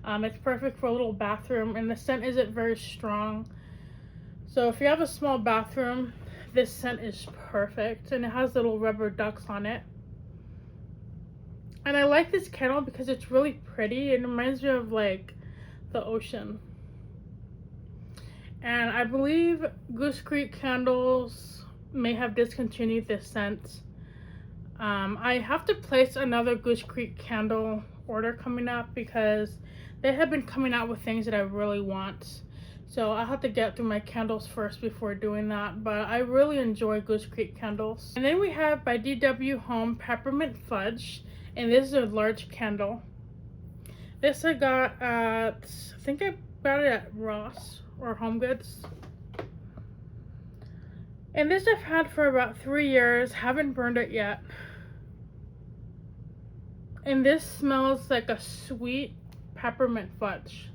[SPEAKER 1] It's perfect for a little bathroom, and the scent isn't very strong. So if you have a small bathroom, this scent is perfect, and it has little rubber ducks on it. And I like this candle because it's really pretty. It reminds me of like the ocean. And I believe Goose Creek candles may have discontinued this scent. I have to place another Goose Creek candle order coming up because they have been coming out with things that I really want. So I'll have to get through my candles first before doing that. But I really enjoy Goose Creek candles. And then we have by DW Home Peppermint Fudge. And this is a large candle. This I got at, I think I got it at Ross or Home Goods. And this I've had for about 3 years, haven't burned it yet. And this smells like a sweet peppermint fudge.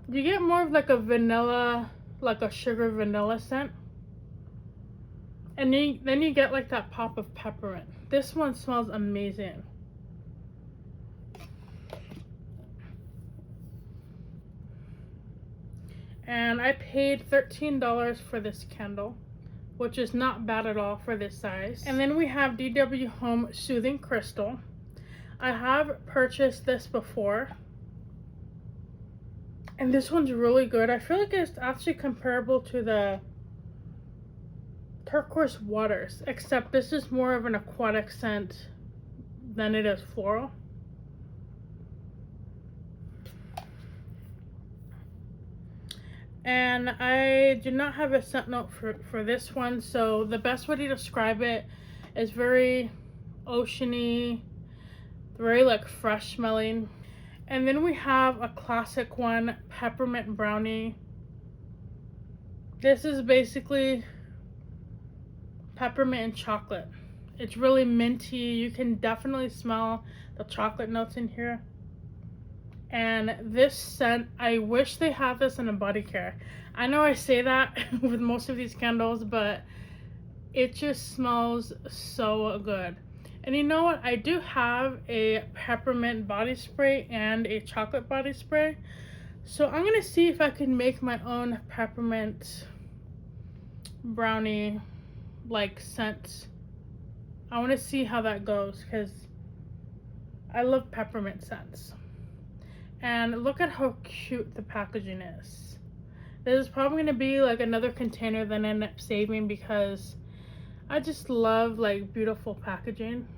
[SPEAKER 1] You get more of like a vanilla, like a sugar vanilla scent. And then you get like that pop of peppermint. This one smells amazing. And I paid $13 for this candle, which is not bad at all for this size. And then we have DW Home Soothing Crystal. I have purchased this before, and this one's really good. I feel like it's actually comparable to the Turquoise Waters, except this is more of an aquatic scent than it is floral. And I do not have a scent note for this one, so the best way to describe it is very oceany, very like fresh smelling. And then we have a classic one, Peppermint Brownie. This is basically peppermint and chocolate. It's really minty. You can definitely smell the chocolate notes in here. And this scent, I wish they had this in a body care. I know I say that with most of these candles, but It just smells so good. And you know what? I do have a peppermint body spray and a chocolate body spray. So I'm gonna see if I can make my own peppermint brownie like scent. I want to see how that goes because I love peppermint scents. And look at how cute the packaging is. This is probably going to be like another container that I end up saving because I just love like beautiful packaging.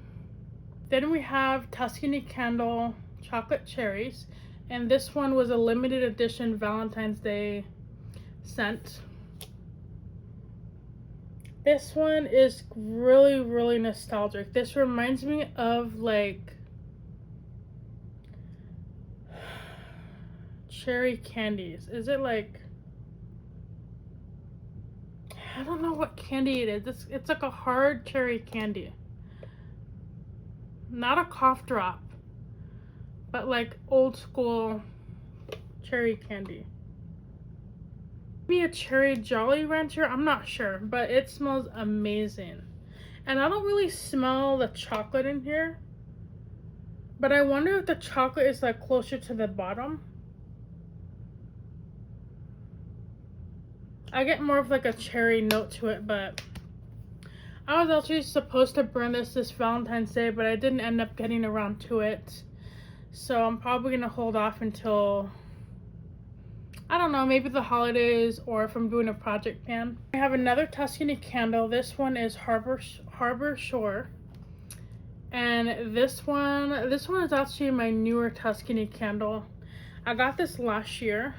[SPEAKER 1] Then we have Tuscany Candle Chocolate Cherries. And this one was a limited edition Valentine's Day scent. This one is really, really nostalgic. This reminds me of like cherry candies. Is it like, I don't know what candy it is. It's like a hard cherry candy. Not a cough drop, but like old school cherry candy. Maybe a cherry Jolly Rancher, I'm not sure, but it smells amazing. And I don't really smell the chocolate in here, but I wonder if the chocolate is like closer to the bottom. I get more of like a cherry note to it, but I was actually supposed to burn this Valentine's Day, but I didn't end up getting around to it. So I'm probably gonna hold off until, I don't know, maybe the holidays or if I'm doing a project pan. I have another Tuscany candle. This one is Harbor Shore. And this one is actually my newer Tuscany candle. I got this last year.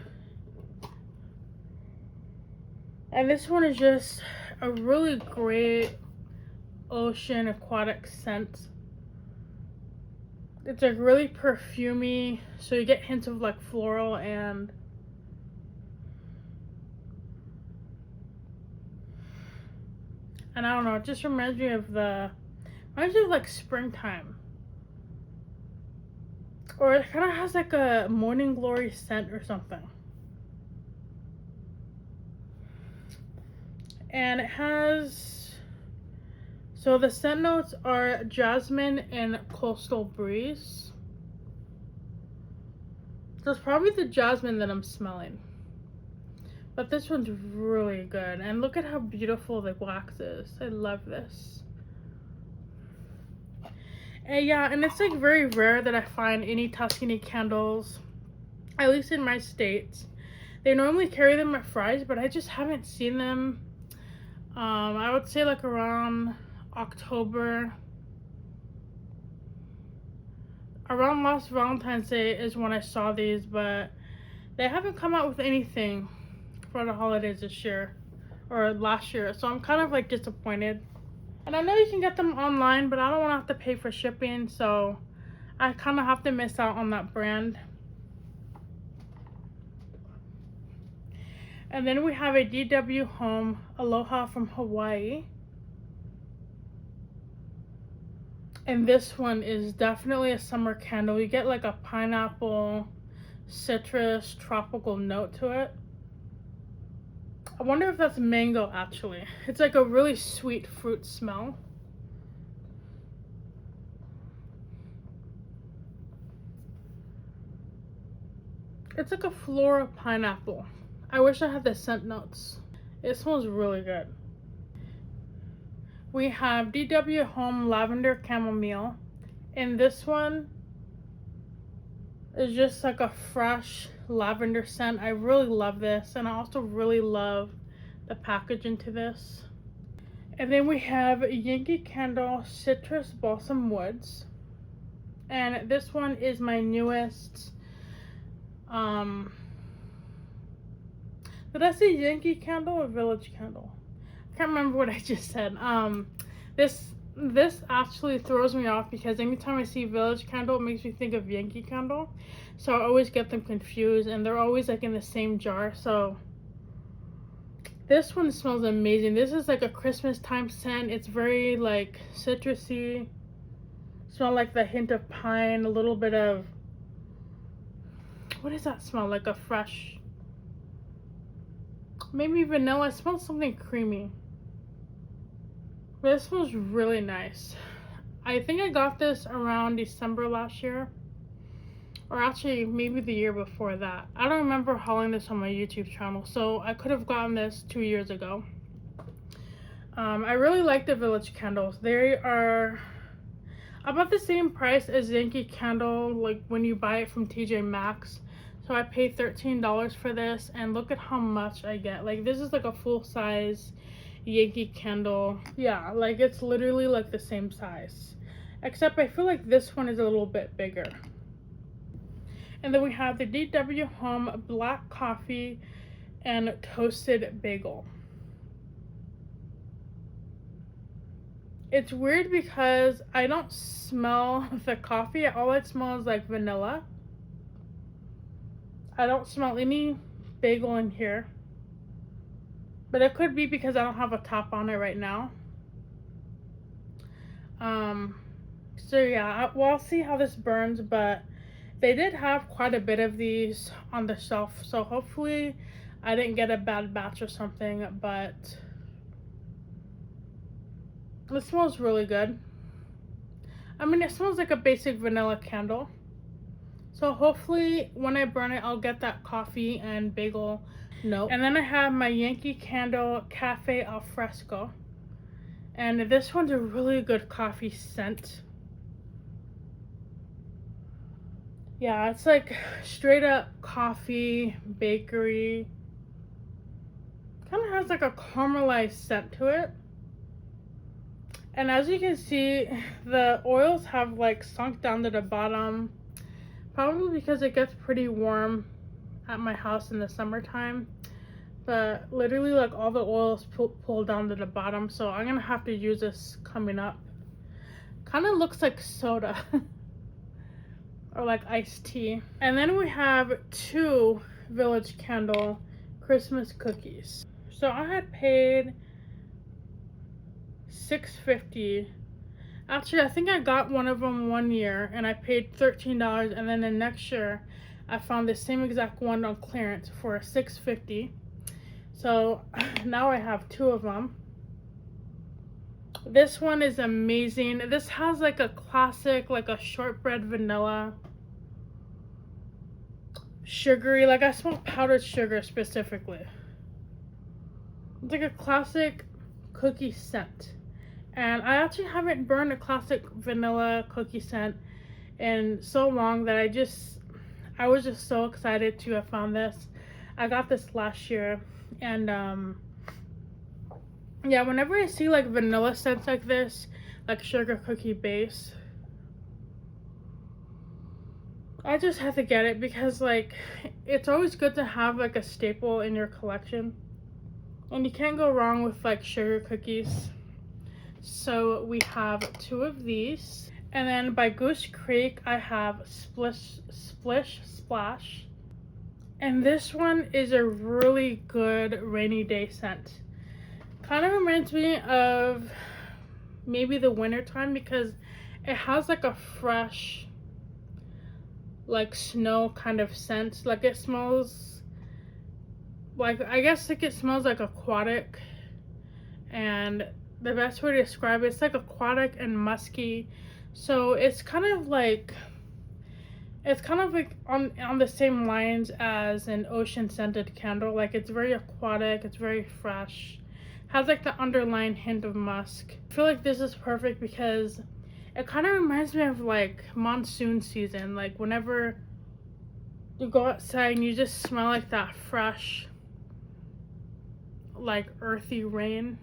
[SPEAKER 1] And this one is just a really great ocean aquatic scent. It's like really perfumey, so you get hints of like floral and I don't know, it just reminds me of like springtime. Or it kind of has like a morning glory scent or something. And it has, so the scent notes are jasmine and coastal breeze. So it's probably the jasmine that I'm smelling. But this one's really good. And look at how beautiful the wax is. I love this. And yeah, and it's like very rare that I find any Tuscany candles, at least in my state. They normally carry them at Fry's, but I just haven't seen them. I would say like around October. Around last Valentine's Day is when I saw these, but they haven't come out with anything for the holidays this year or last year, so I'm kind of like disappointed. And I know you can get them online, but I don't want to have to pay for shipping, so I kind of have to miss out on that brand. And then we have a DW Home Aloha from Hawaii. And this one is definitely a summer candle. You get like a pineapple, citrus, tropical note to it. I wonder if that's mango actually. It's like a really sweet fruit smell. It's like a floral pineapple. I wish I had the scent notes. It smells really good. We have DW Home Lavender Chamomile. And this one is just like a fresh lavender scent. I really love this, and I also really love the packaging to this. And then we have Yankee Candle Citrus Balsam Woods, and this one is my newest. Did I say Yankee Candle or Village Candle? I can't remember what I just said. This actually throws me off because anytime I see Village Candle, it makes me think of Yankee Candle. So I always get them confused, and they're always like in the same jar. So this one smells amazing. This is like a Christmas time scent. It's very like citrusy. Smell like the hint of pine, a little bit of, what does that smell? Like a fresh, maybe vanilla. It smells something creamy. This smells really nice. I think I got this around December last year. Or actually, maybe the year before that. I don't remember hauling this on my YouTube channel, so I could have gotten this 2 years ago. I really like the Village candles. They are about the same price as Yankee Candle, like when you buy it from TJ Maxx. So I paid $13 for this, and look at how much I get. Like, this is like a full size Yankee Candle. Yeah, like it's literally like the same size. Except I feel like this one is a little bit bigger. And then we have the DW Home Black Coffee and Toasted Bagel. It's weird because I don't smell the coffee. All I smell is like vanilla. I don't smell any bagel in here. But it could be because I don't have a top on it right now. So yeah, we'll see how this burns, but they did have quite a bit of these on the shelf, so hopefully I didn't get a bad batch or something, but it smells really good. I mean, it smells like a basic vanilla candle. So hopefully when I burn it, I'll get that coffee and bagel note. And then I have my Yankee Candle Cafe Al Fresco. And this one's a really good coffee scent. Yeah, it's like straight up coffee, bakery. Kind of has like a caramelized scent to it. And as you can see, the oils have like sunk down to the bottom. Probably because it gets pretty warm at my house in the summertime. But literally like all the oils pull down to the bottom. So I'm gonna have to use this coming up. Kind of looks like soda. Or like iced tea. And then we have 2 Village Candle Christmas cookies. So I had paid $6.50. Actually, I think I got one of them one year and I paid $13, and then the next year I found the same exact one on clearance for $6.50. So now I have 2 of them. This one is amazing. This has like a classic, like a shortbread vanilla, sugary, like I smell powdered sugar specifically. It's like a classic cookie scent. And I actually haven't burned a classic vanilla cookie scent in so long that I was just so excited to have found this. I got this last year, and yeah, whenever I see like vanilla scents like this, like sugar cookie base, I just have to get it because like it's always good to have like a staple in your collection. And you can't go wrong with like sugar cookies. So we have 2 of these. And then by Goose Creek, I have Splish Splash. And this one is a really good rainy day scent. Kind of reminds me of maybe the winter time because it has like a fresh, like snow kind of scent. Like it smells like, I guess like it smells like aquatic, and the best way to describe it's like aquatic and musky. So it's kind of like on the same lines as an ocean scented candle. Like it's very aquatic, it's very fresh, has like the underlying hint of musk. I feel like this is perfect because it kind of reminds me of like monsoon season, like whenever you go outside and you just smell like that fresh, like earthy rain.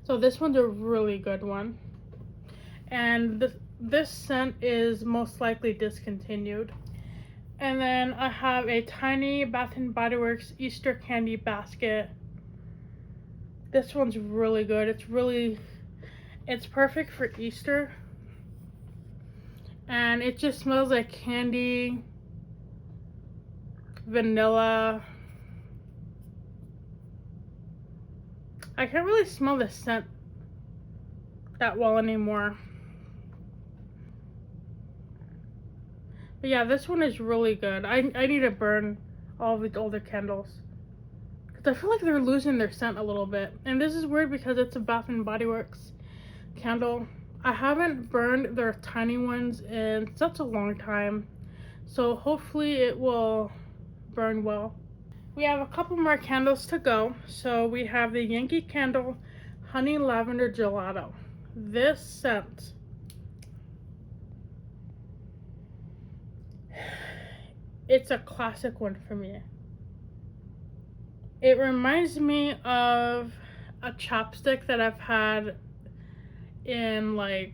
[SPEAKER 1] So this one's a really good one. And this scent is most likely discontinued. And then I have a tiny Bath and Body Works Easter candy basket. This one's really good. It's perfect for Easter. And it just smells like candy, vanilla. I can't really smell the scent that well anymore. But yeah, this one is really good. I need to burn all of the older candles because I feel like they're losing their scent a little bit. And this is weird because it's a Bath and Body Works candle. I haven't burned their tiny ones in such a long time, so hopefully it will burn well. We have a couple more candles to go. So we have the Yankee Candle Honey Lavender Gelato. This scent, it's a classic one for me. It reminds me of a chapstick that I've had in like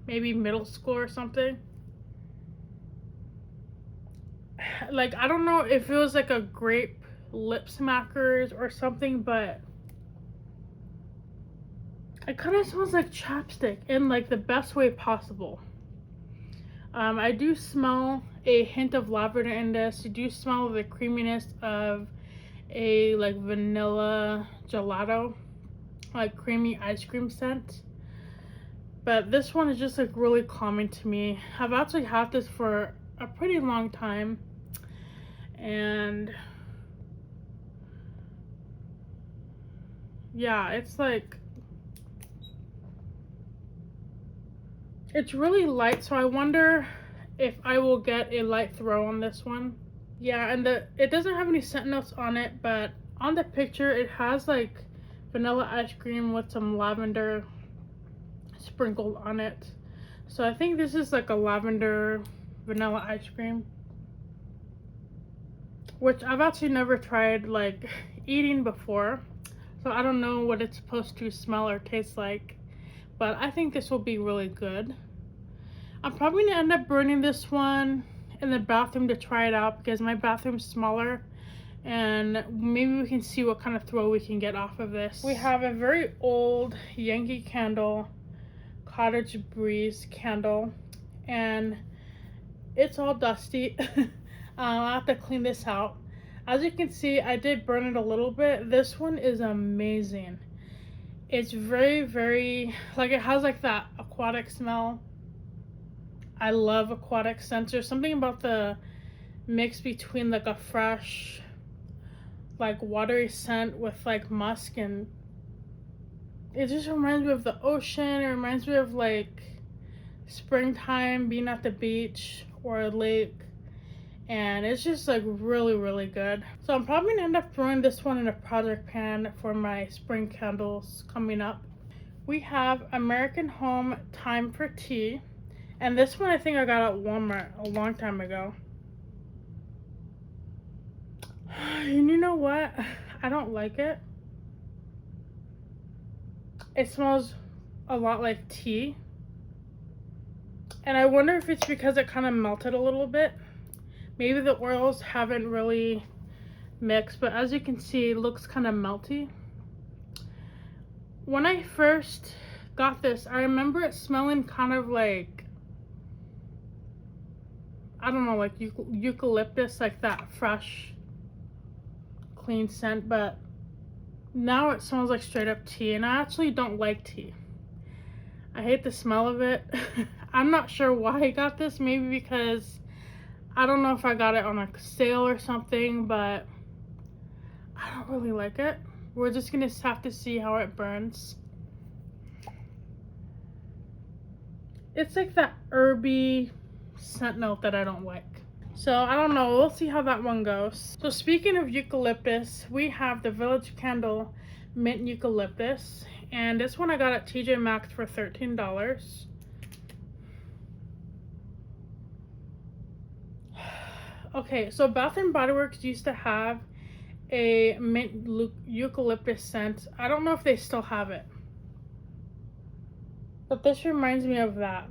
[SPEAKER 1] maybe middle school or something. Like, I don't know if it was like a grape lip smackers or something, but it kind of smells like chapstick in like the best way possible. I do smell a hint of lavender in this. You do smell the creaminess of a like vanilla gelato, like creamy ice cream scent. But this one is just like really calming to me. I've actually had this for a pretty long time, and yeah, it's like, it's really light, so I wonder if I will get a light throw on this one. Yeah, and it doesn't have any scent notes on it, but on the picture it has like vanilla ice cream with some lavender sprinkled on it. So I think this is like a lavender vanilla ice cream, which I've actually never tried like eating before, so I don't know what it's supposed to smell or taste like, but I think this will be really good. I'm probably gonna end up burning this one in the bathroom to try it out because my bathroom's smaller, and maybe we can see what kind of throw we can get off of this. We have a very old Yankee Candle Cottage Breeze candle, and it's all dusty. I'll have to clean this out. As you can see, I did burn it a little bit. This one is amazing. It's very, very, like, it has like that aquatic smell. I love aquatic scents. There's something about the mix between like a fresh, like watery scent with like musk, and it just reminds me of the ocean. It reminds me of like springtime, being at the beach or a lake, and it's just like really, really good. So I'm probably gonna end up throwing this one in a project pan for my spring candles coming up. We have American Home Time for Tea, and this one I think I got at Walmart a long time ago. And you know what? I don't like it. It smells a lot like tea. And I wonder if it's because it kind of melted a little bit. Maybe the oils haven't really mixed, but as you can see, it looks kind of melty. When I first got this, I remember it smelling kind of like, I don't know, like eucalyptus, like that fresh, clean scent, but now it smells like straight up tea, and I actually don't like tea. I hate the smell of it. I'm not sure why I got this, maybe because I don't know if I got it on a sale or something, but I don't really like it. We're just gonna have to see how it burns. It's like that herby scent note that I don't like. So I don't know, we'll see how that one goes. So speaking of eucalyptus, we have the Village Candle Mint Eucalyptus, and this one I got at TJ Maxx for $13. Okay, so Bath and Body Works used to have a mint eucalyptus scent. I don't know if they still have it, but this reminds me of that.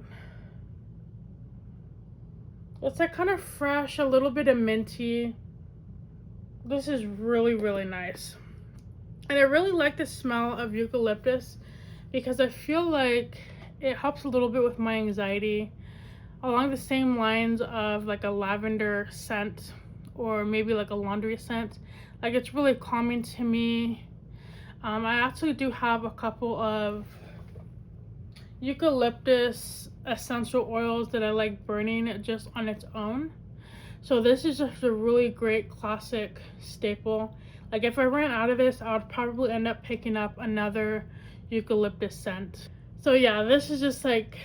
[SPEAKER 1] It's like kind of fresh, a little bit of minty. This is really, really nice. And I really like the smell of eucalyptus because I feel like it helps a little bit with my anxiety, along the same lines of like a lavender scent or maybe like a laundry scent. Like, it's really calming to me. I actually do have a couple of eucalyptus essential oils that I like burning just on its own. So this is just a really great classic staple. Like if I ran out of this, I would probably end up picking up another eucalyptus scent. So yeah, this is just like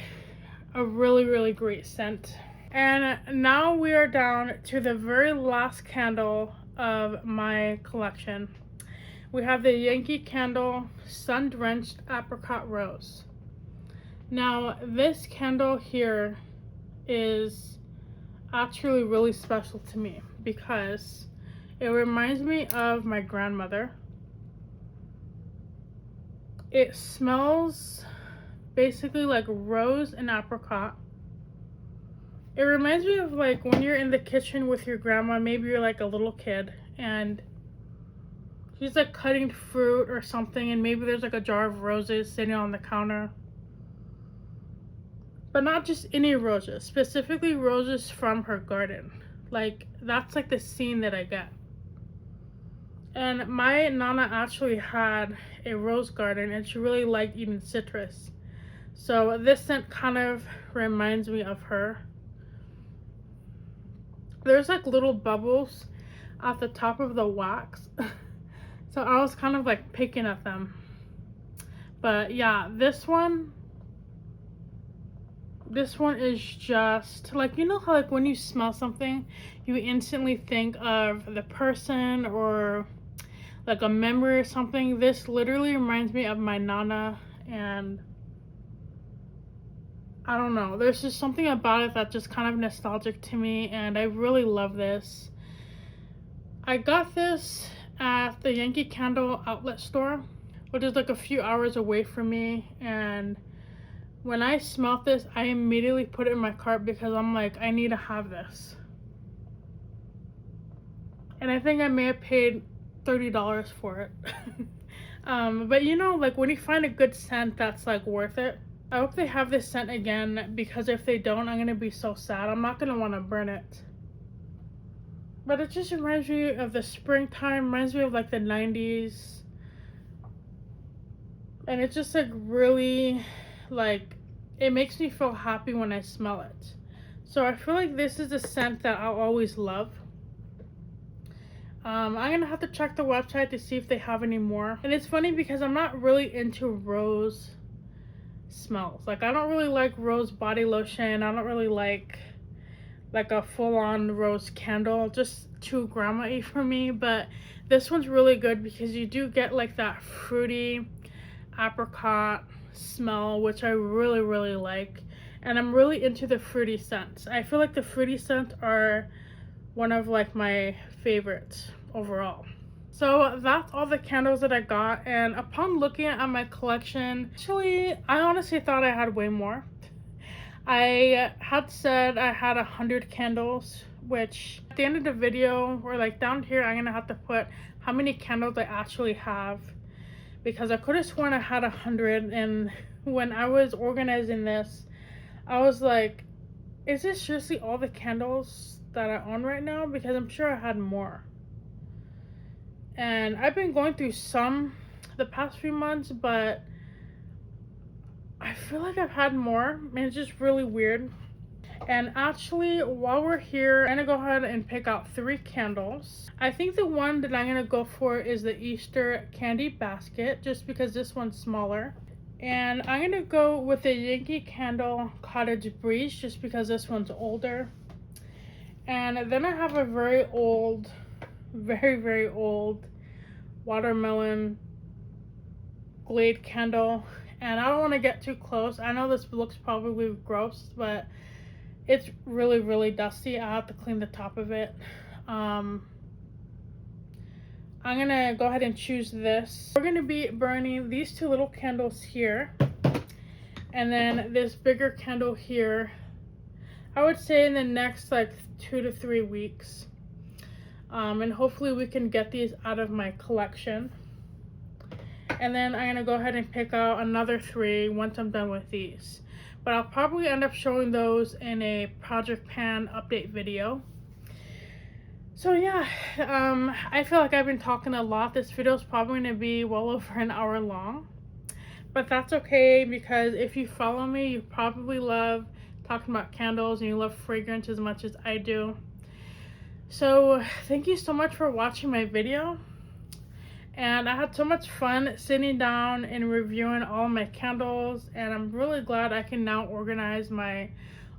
[SPEAKER 1] a really great scent. And now we are down to the very last candle of my collection. We have the Yankee Candle Sun Drenched Apricot Rose. Now this candle here is actually really special to me because it reminds me of my grandmother. It smells basically like rose and apricot. It reminds me of like when you're in the kitchen with your grandma, maybe you're like a little kid and she's like cutting fruit or something, and maybe there's like a jar of roses sitting on the counter. But not just any roses, specifically roses from her garden. Like that's like the scene that I get. And my nana actually had a rose garden and she really liked eating citrus. So this scent kind of reminds me of her. There's like little bubbles at the top of the wax. So I was kind of like picking at them. But yeah, this one is just like, you know how like when you smell something, you instantly think of the person or like a memory or something. This literally reminds me of my nana, and I don't know, there's just something about it that just kind of nostalgic to me, and I really love this. I got this at the Yankee Candle outlet store, which is like a few hours away from me, and when I smelled this, I immediately put it in my cart because I'm like, I need to have this. And I think I may have paid $30 for it. But you know, like when you find a good scent that's like worth it. I hope they have this scent again, because if they don't, I'm gonna be so sad. I'm not gonna want to burn it. But it just reminds me of the springtime, reminds me of like the 90s. And it's just like really, like, it makes me feel happy when I smell it. So I feel like this is a scent that I'll always love. I'm gonna have to check the website to see if they have any more. And it's funny because I'm not really into rose smells. Like I don't really like rose body lotion. I don't really like a full-on rose candle. Just too grandma-y for me. But this one's really good because you do get like that fruity apricot smell, which I really like. And I'm really into the fruity scents. I feel like the fruity scents are one of like my favorites overall. So that's all the candles that I got, and upon looking at my collection, actually I honestly thought I had way more. I had said I had 100 candles, which at the end of the video, or like down here, I'm gonna have to put how many candles I actually have, because I could have sworn I had 100, and when I was organizing this, I was like, is this seriously all the candles that I own right now? Because I'm sure I had more. And I've been going through some the past few months, but I feel like I've had more, and it's just really weird. And actually, while we're here, I'm gonna go ahead and pick out 3 candles. I think the one that I'm gonna go for is the Easter candy basket, just because this one's smaller. And I'm gonna go with the Yankee Candle Cottage Breeze, just because this one's older. And then I have a very old, very old watermelon Glade candle. And I don't want to get too close. I know this looks probably gross, but it's really dusty. I have to clean the top of it. I'm gonna go ahead and choose this. We're gonna be burning these 2 little candles here, and then this bigger candle here, I would say in the next like 2 to 3 weeks. And hopefully we can get these out of my collection. And then I'm gonna go ahead and pick out another 3 once I'm done with these. But I'll probably end up showing those in a Project Pan update video. So yeah, I feel like I've been talking a lot. This video is probably gonna be well over an hour long. But that's okay, because if you follow me, you probably love talking about candles and you love fragrance as much as I do. So thank you so much for watching my video. And I had so much fun sitting down and reviewing all my candles, and I'm really glad I can now organize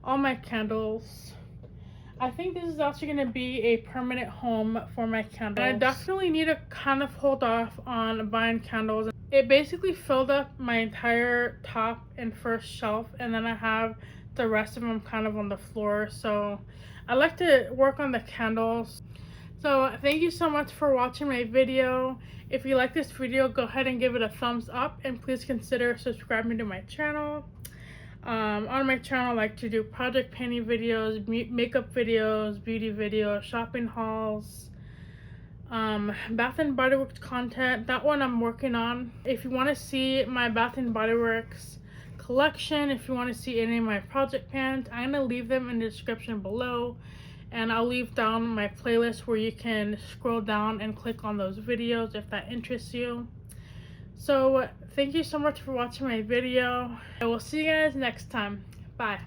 [SPEAKER 1] all my candles. I think this is also going to be a permanent home for my candles. And I definitely need to kind of hold off on buying candles. It basically filled up my entire top and first shelf, and then I have the rest of them kind of on the floor. So I like to work on the candles. So thank you so much for watching my video. If you like this video, go ahead and give it a thumbs up, and please consider subscribing to my channel. On my channel, I like to do project painting videos, makeup videos, beauty videos, shopping hauls, Bath and Body Works content. That one I'm working on. If you want to see my Bath and Body Works collection, if you want to see any of my project pans, I'm going to leave them in the description below. And I'll leave down my playlist where you can scroll down and click on those videos if that interests you. So thank you so much for watching my video. I will see you guys next time. Bye.